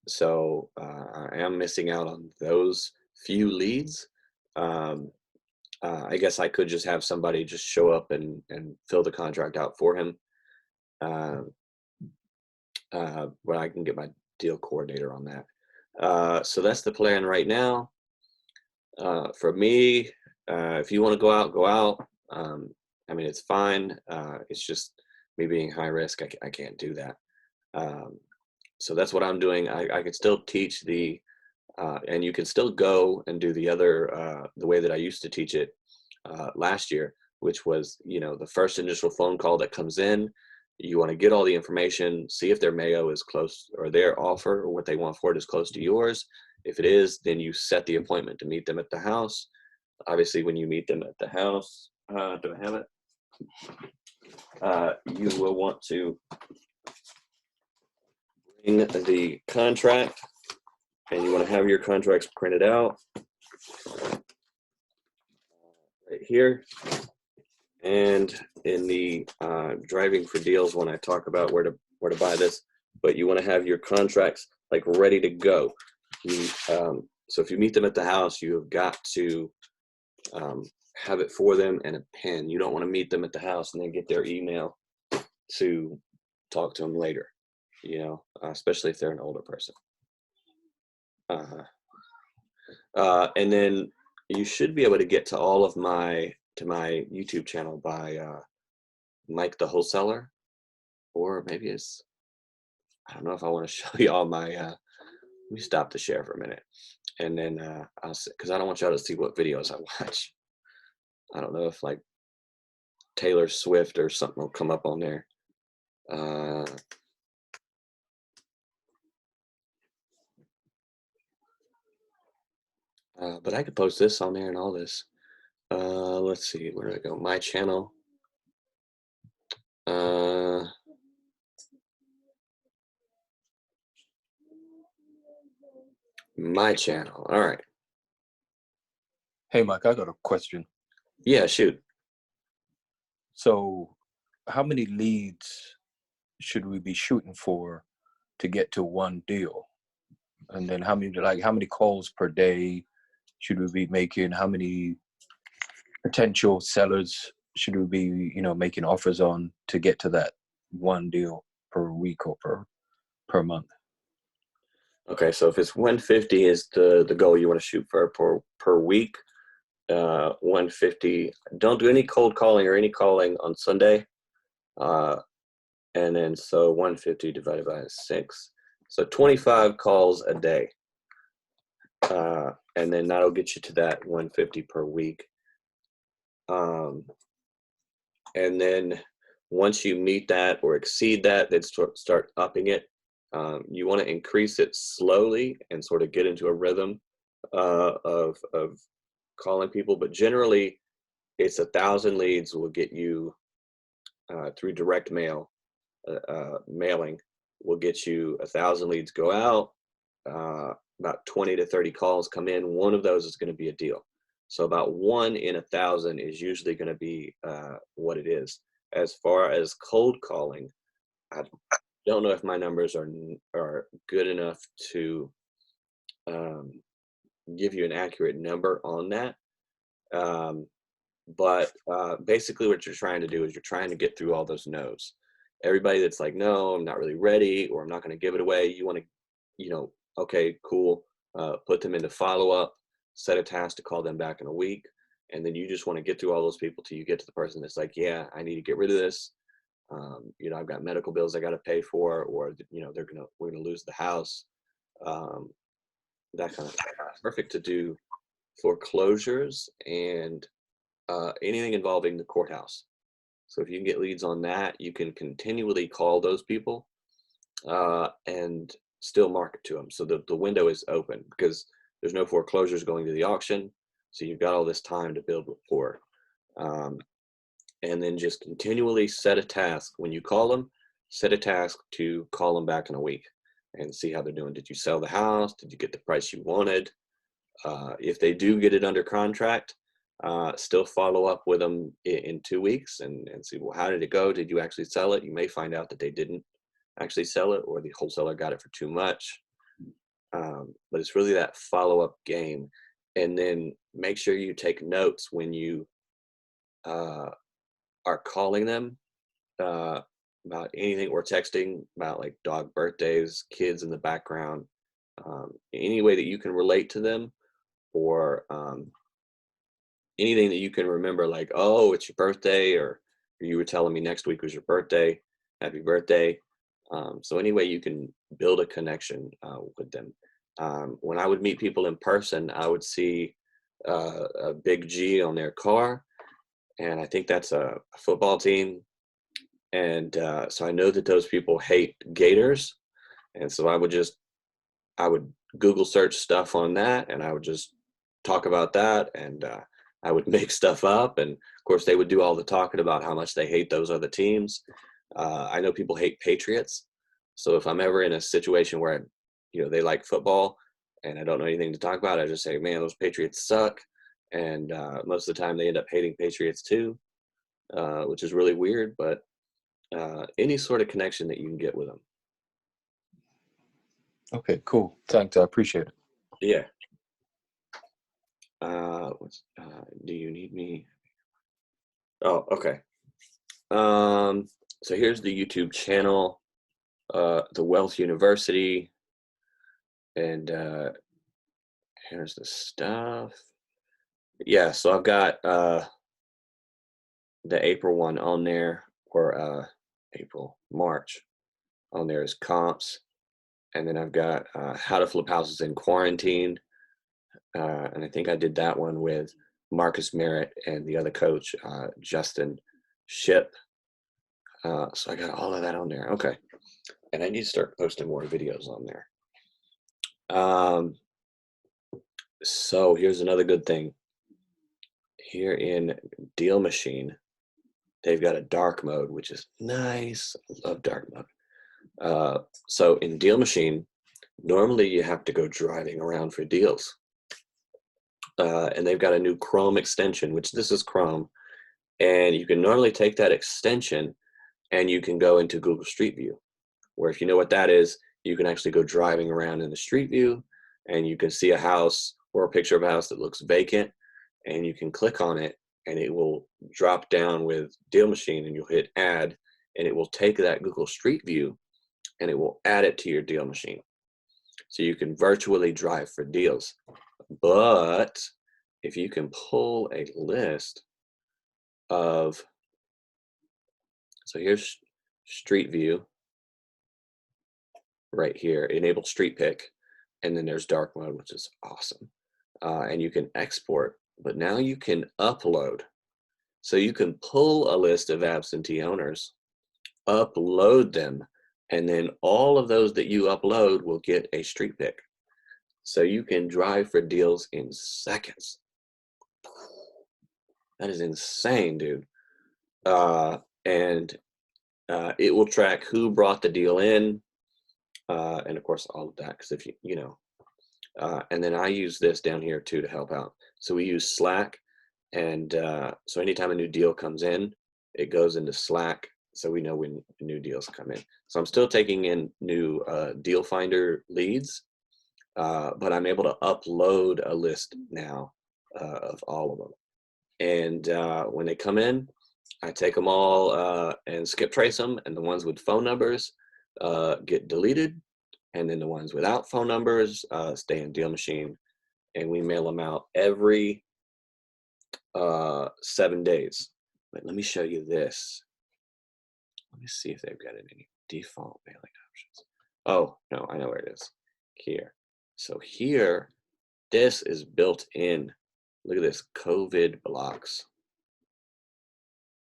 Speaker 1: So I am missing out on those few leads. I guess I could just have somebody just show up and fill the contract out for him. But I can get my deal coordinator on that. So that's the plan right now. For me, if you want to go out, go out. I mean, it's fine. It's just me being high risk. I can't do that. So that's what I'm doing. I can still teach the, and you can still go and do the other, the way that I used to teach it last year, which was, you know, the first initial phone call that comes in, you want to get all the information, see if their Mayo is close, or their offer or what they want for it is close to yours. If it is, then you set the appointment to meet them at the house. Obviously, when you meet them at the house, do I have it? You will want to bring the contract, and you want to have your contracts printed out right here. And in the driving for deals, when I talk about where to buy this, but you want to have your contracts like ready to go. So if you meet them at the house, you have got to have it for them and a pen. You don't want to meet them at the house and then get their email to talk to them later, you know, especially if they're an older person. And then you should be able to get to all of my YouTube channel by Mike the Wholesaler, or maybe it's, I don't know if I want to show you all my. Let me stop the share for a minute, and then because I don't want y'all to see what videos I watch. I don't know if like Taylor Swift or something will come up on there. But I could post this on there and all this. Let's see, where do I go? My channel. My channel. All right.
Speaker 5: Hey, Mike, I got a question.
Speaker 1: Yeah, shoot.
Speaker 5: So, how many leads should we be shooting for to get to one deal? And then how many calls per day should we be making? How many potential sellers should we be, making offers on to get to that one deal per week or per month?
Speaker 1: Okay, so if it's 150 is the goal you want to shoot for per week, 150. Don't do any cold calling or any calling on Sunday. And then so 150 divided by 6. So 25 calls a day. And then that'll get you to that 150 per week. And then once you meet that or exceed that, then start upping it. You want to increase it slowly and sort of get into a rhythm of calling people. But generally, it's 1,000 leads will get you through direct mail. Mailing will get you 1,000 leads go out. About 20 to 30 calls come in. One of those is going to be a deal. So about 1 in 1,000 is usually going to be what it is. As far as cold calling, I don't know if my numbers are good enough to give you an accurate number on that. But basically what you're trying to do is you're trying to get through all those no's. Everybody that's like, no, I'm not really ready, or I'm not going to give it away. You want to, okay, cool. Put them into follow-up, set a task to call them back in a week. And then you just want to get through all those people till you get to the person that's like, yeah, I need to get rid of this. I've got medical bills I got to pay for, or, we're going to lose the house. That kind of thing. Perfect to do foreclosures and anything involving the courthouse. So if you can get leads on that, you can continually call those people and still market to them. So the window is open because there's no foreclosures going to the auction. So you've got all this time to build rapport. And then just continually set a task. When you call them, set a task to call them back in a week and see how they're doing. Did you sell the house? Did you get the price you wanted? If they do get it under contract, still follow up with them in 2 weeks and see, well, how did it go? Did you actually sell it? You may find out that they didn't actually sell it, or the wholesaler got it for too much. But it's really that follow-up game. And then make sure you take notes when you are calling them about anything, or texting about like dog birthdays, kids in the background, any way that you can relate to them, or anything that you can remember, like, oh, it's your birthday, or you were telling me next week was your birthday, happy birthday. So any way you can build a connection with them. When I would meet people in person, I would see a big G on their car, and I think that's a football team. And so I know that those people hate Gators, and so I would Google search stuff on that, and I would just talk about that, and I would make stuff up, and of course they would do all the talking about how much they hate those other teams. I know people hate Patriots, so if I'm ever in a situation where they like football and I don't know anything to talk about, I just say, man, those Patriots suck, and most of the time they end up hating Patriots too, which is really weird, but any sort of connection that you can get with them.
Speaker 5: Okay, cool. Thanks. I appreciate it.
Speaker 1: Yeah. Do you need me? Oh, okay. So here's the YouTube channel, the Wealth University, and Here's the stuff. Yeah, so I've got the April one on there, or March on there is comps. And then I've got how to flip houses in quarantine. And I think I did that one with Marcus Merritt and the other coach, Justin Ship. So I got all of that on there. Okay. And I need to start posting more videos on there. So here's another good thing. Here in Deal Machine, they've got a dark mode, which is nice. I love dark mode. So in Deal Machine, normally you have to go driving around for deals. And they've got a new Chrome extension, which this is Chrome. And you can normally take that extension and you can go into Google Street View, where if you know what that is, you can actually go driving around in the Street View and you can see a house or a picture of a house that looks vacant, and you can click on it and it will drop down with Deal Machine, and you'll hit add, and it will take that Google Street View and it will add it to your Deal Machine. So you can virtually drive for deals. But if you can pull a list of, so here's Street View right here, enable Street Pick, and then there's dark mode, which is awesome. And you can export, but now you can upload. So you can pull a list of absentee owners, upload them, and then all of those that you upload will get a street pick. So you can drive for deals in seconds. That is insane, dude. And it will track who brought the deal in, and of course all of that, because if you know, and then I use this down here too to help out. So we use Slack, and so anytime a new deal comes in, it goes into Slack, so we know when new deals come in. So I'm still taking in new deal finder leads, but I'm able to upload a list now of all of them. And when they come in, I take them all and skip trace them, and the ones with phone numbers get deleted, and then the ones without phone numbers stay in Deal Machine, and we mail them out every 7 days. But let me show you this. Let me see if they've got any default mailing options. Oh, no, I know where it is. Here. So here, this is built in. Look at this, COVID blocks.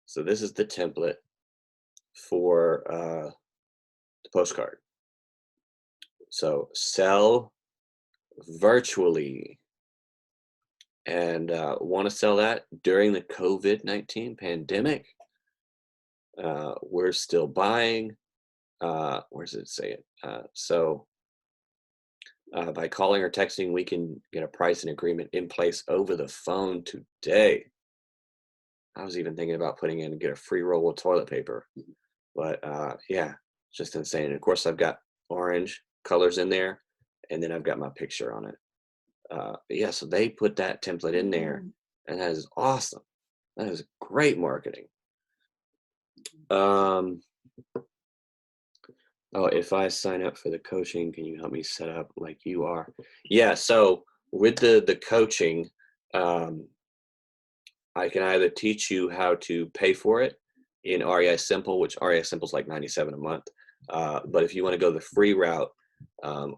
Speaker 1: So this is the template for the postcard. So sell virtually, and want to sell that during the COVID-19 pandemic. We're still buying. Where does it say it? So by calling or texting, we can get a price and agreement in place over the phone today. I was even thinking about putting in and get a free roll of toilet paper, but yeah, just insane. And of course, I've got orange colors in there, and then I've got my picture on it. Yeah, so they put that template in there, and that is awesome. That is great marketing. Oh, if I sign up for the coaching, can you help me set up like you are? Yeah, so with the coaching, I can either teach you how to pay for it in REI Simple, which REI Simple is like $97 a month. But if you want to go the free route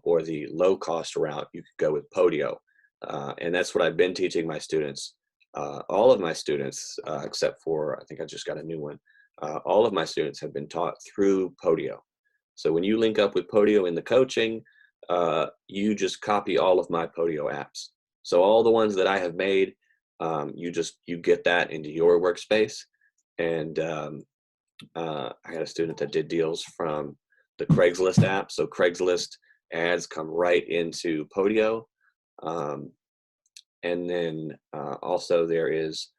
Speaker 1: or the low cost route, you could go with Podio. And that's what I've been teaching my students. All of my students, except for, I think I just got a new one. All of my students have been taught through Podio. So when you link up with Podio in the coaching, you just copy all of my Podio apps. So all the ones that I have made, you get that into your workspace. And I had a student that did deals from the Craigslist app. So Craigslist ads come right into Podio. And then also there is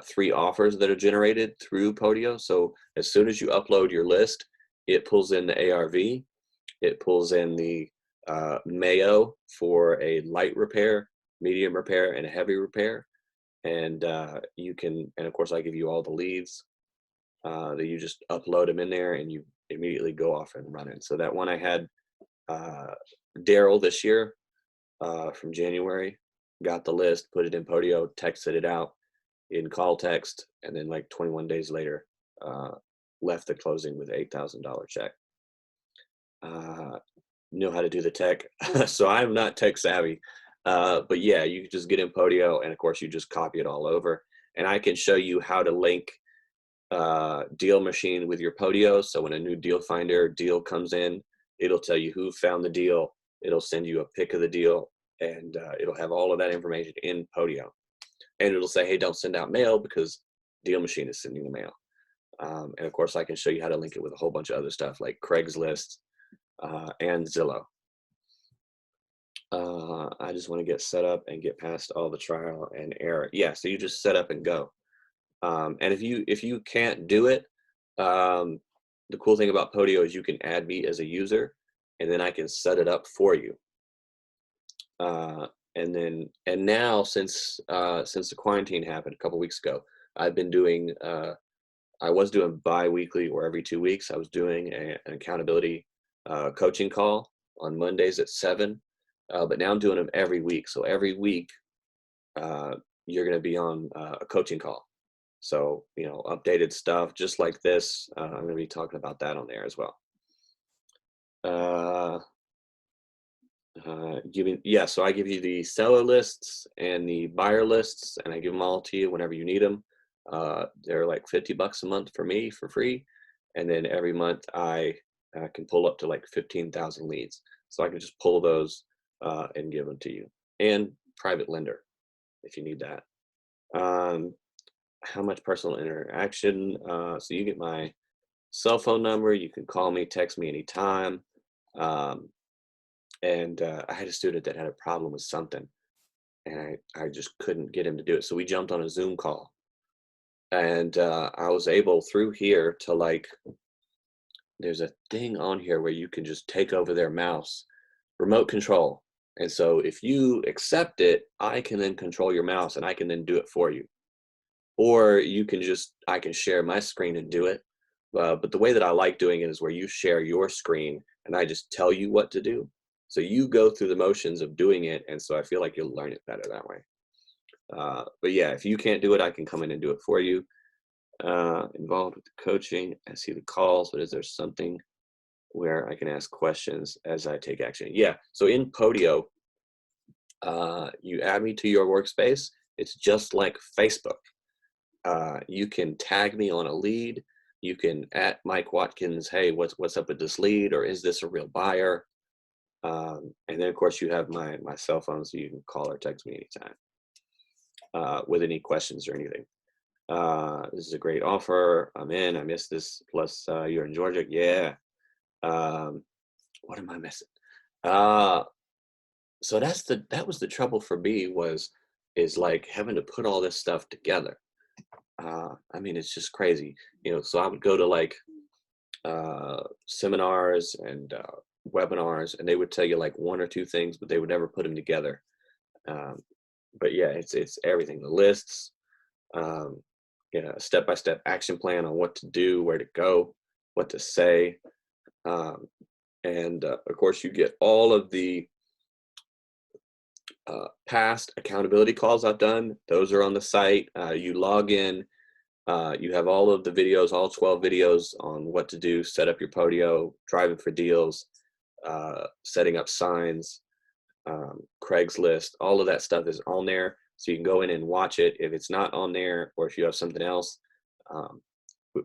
Speaker 1: 3 offers that are generated through Podio. So as soon as you upload your list, it pulls in the ARV, it pulls in the Mayo for a light repair, medium repair, and a heavy repair. And you can, and of course I give you all the leads that you just upload them in there, and you immediately go off and run it. So that one I had Daryl this year, from January, got the list, put it in Podio, texted it out in call text, and then like 21 days later, left the closing with $8,000 check. Know how to do the tech. So I'm not tech savvy, but yeah, you can just get in Podio, and of course you just copy it all over, and I can show you how to link deal machine with your Podio. So when a new deal finder deal comes in, it'll tell you who found the deal. It'll send you a pic of the deal, and it'll have all of that information in Podio, and it'll say, hey, don't send out mail because deal machine is sending the mail. And of course I can show you how to link it with a whole bunch of other stuff like Craigslist and Zillow. I just want to get set up and get past all the trial and error. Yeah, so you just set up and go. And if you can't do it, the cool thing about Podio is you can add me as a user, and then I can set it up for you. And now since the quarantine happened a couple weeks ago, I've been doing I was doing bi-weekly or every 2 weeks. I was doing an accountability coaching call on Mondays at 7, but now I'm doing them every week. So every week you're going to be on a coaching call. So, you know, updated stuff just like this. I'm going to be talking about that on there as well. So I give you the seller lists and the buyer lists, and I give them all to you whenever you need them. They're like $50 a month for me for free, and then every month I can pull up to like 15,000 leads, so I can just pull those and give them to you, and private lender if you need that. How much personal interaction? So you get my cell phone number. You can call me, text me anytime. And I had a student that had a problem with something, and I just couldn't get him to do it. So we jumped on a Zoom call, and I was able through here to, like, there's a thing on here where you can just take over their mouse, remote control. And so if you accept it, I can then control your mouse, and I can then do it for you. Or you can I can share my screen and do it. But the way that I like doing it is where you share your screen and I just tell you what to do. So you go through the motions of doing it, and so I feel like you'll learn it better that way. But yeah, if you can't do it, I can come in and do it for you. Involved with the coaching, I see the calls, but is there something where I can ask questions as I take action? Yeah, so in Podio, you add me to your workspace. It's just like Facebook. You can tag me on a lead. You can at Mike Watkins, hey, what's up with this lead, or is this a real buyer? And then of course you have my cell phone, so you can call or text me anytime with any questions or anything. This is a great offer. I'm in. I missed this. Plus you're in Georgia. Yeah. What am I missing? So that was the trouble for me, is like having to put all this stuff together. I mean, it's just crazy, you know. So I would go to like seminars and webinars, and they would tell you like one or two things, but they would never put them together. But yeah, it's everything. The lists, a step-by-step action plan on what to do, where to go, what to say, and of course you get all of the past accountability calls I've done. Those are on the site. You log in. You have all of the videos, all 12 videos on what to do, set up your Podio, driving for deals, setting up signs, Craigslist, all of that stuff is on there. So you can go in and watch it. If it's not on there, or if you have something else,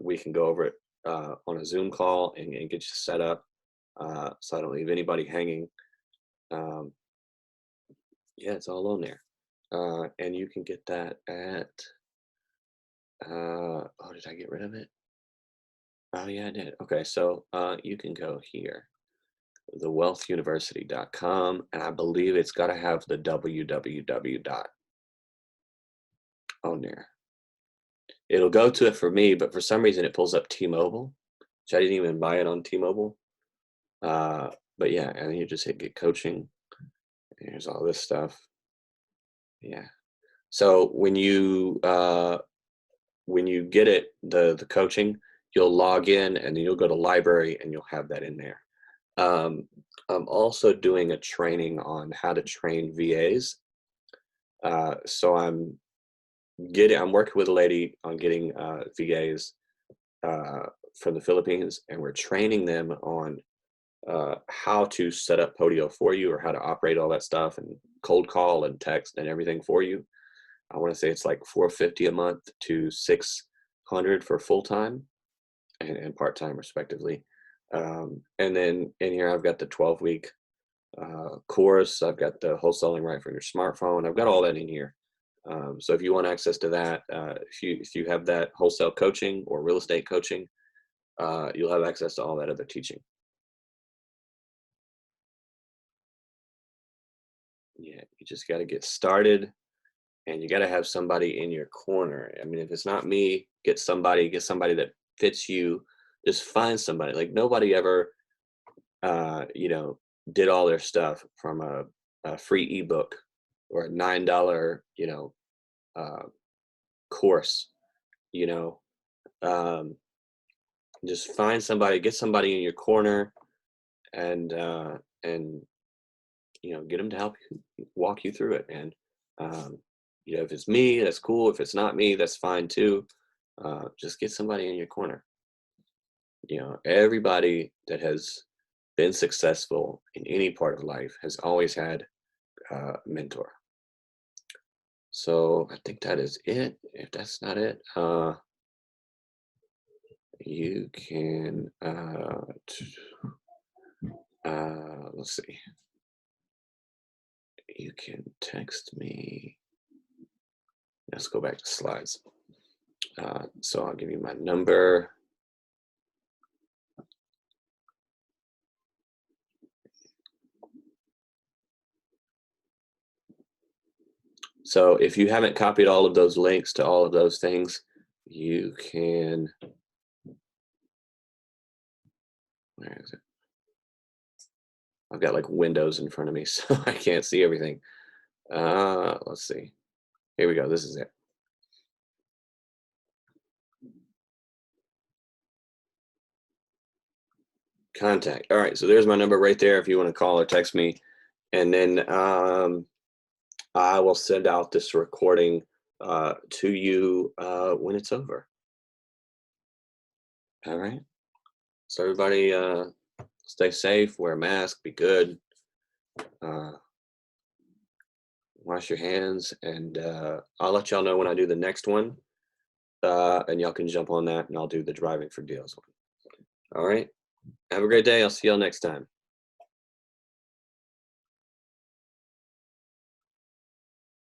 Speaker 1: we can go over it on a Zoom call and get you set up, so I don't leave anybody hanging. Yeah, it's all on there. And you can get that at, did I get rid of it? Oh yeah, I did. Okay, so you can go here, thewealthuniversity.com, and I believe it's got to have the www dot on there. It'll go to it for me, but for some reason it pulls up T-Mobile, which I didn't even buy it on T-Mobile. But yeah, and then you just hit get coaching. Here's all this stuff. Yeah. So when you get it, the coaching, you'll log in and then you'll go to library and you'll have that in there. I'm also doing a training on how to train VAs. So I'm working with a lady on getting VAs from the Philippines, and we're training them on how to set up Podio for you, or how to operate all that stuff and cold call and text and everything for you. I want to say it's like $450 a month to $600 for full-time and part-time respectively. And then in here I've got the 12-week course. I've got the wholesaling right from your smartphone. I've got all that in here. So if you want access to that, if you have that wholesale coaching or real estate coaching, you'll have access to all that other teaching. Yeah, you just got to get started, and you got to have somebody in your corner. I mean, if it's not me, get somebody that fits you. Just find somebody. Like, nobody ever, did all their stuff from a free ebook or a $9, course. Just find somebody, get somebody in your corner, and get them to help you, walk you through it. And if it's me, that's cool. If it's not me, that's fine too. Just get somebody in your corner. Everybody that has been successful in any part of life has always had a mentor. So I think that is it. If that's not it, you can let's see. You can text me. Let's go back to slides. So I'll give you my number. So if you haven't copied all of those links to all of those things, you can, where is it? I've got like windows in front of me, so I can't see everything. Let's see. Here we go. This is it. Contact. All right. So there's my number right there if you want to call or text me. And then I will send out this recording to you when it's over. All right. So everybody stay safe, wear a mask, be good. Wash your hands, and I'll let y'all know when I do the next one, and y'all can jump on that, and I'll do the driving for deals one. All right. Have a great day. I'll see y'all next time.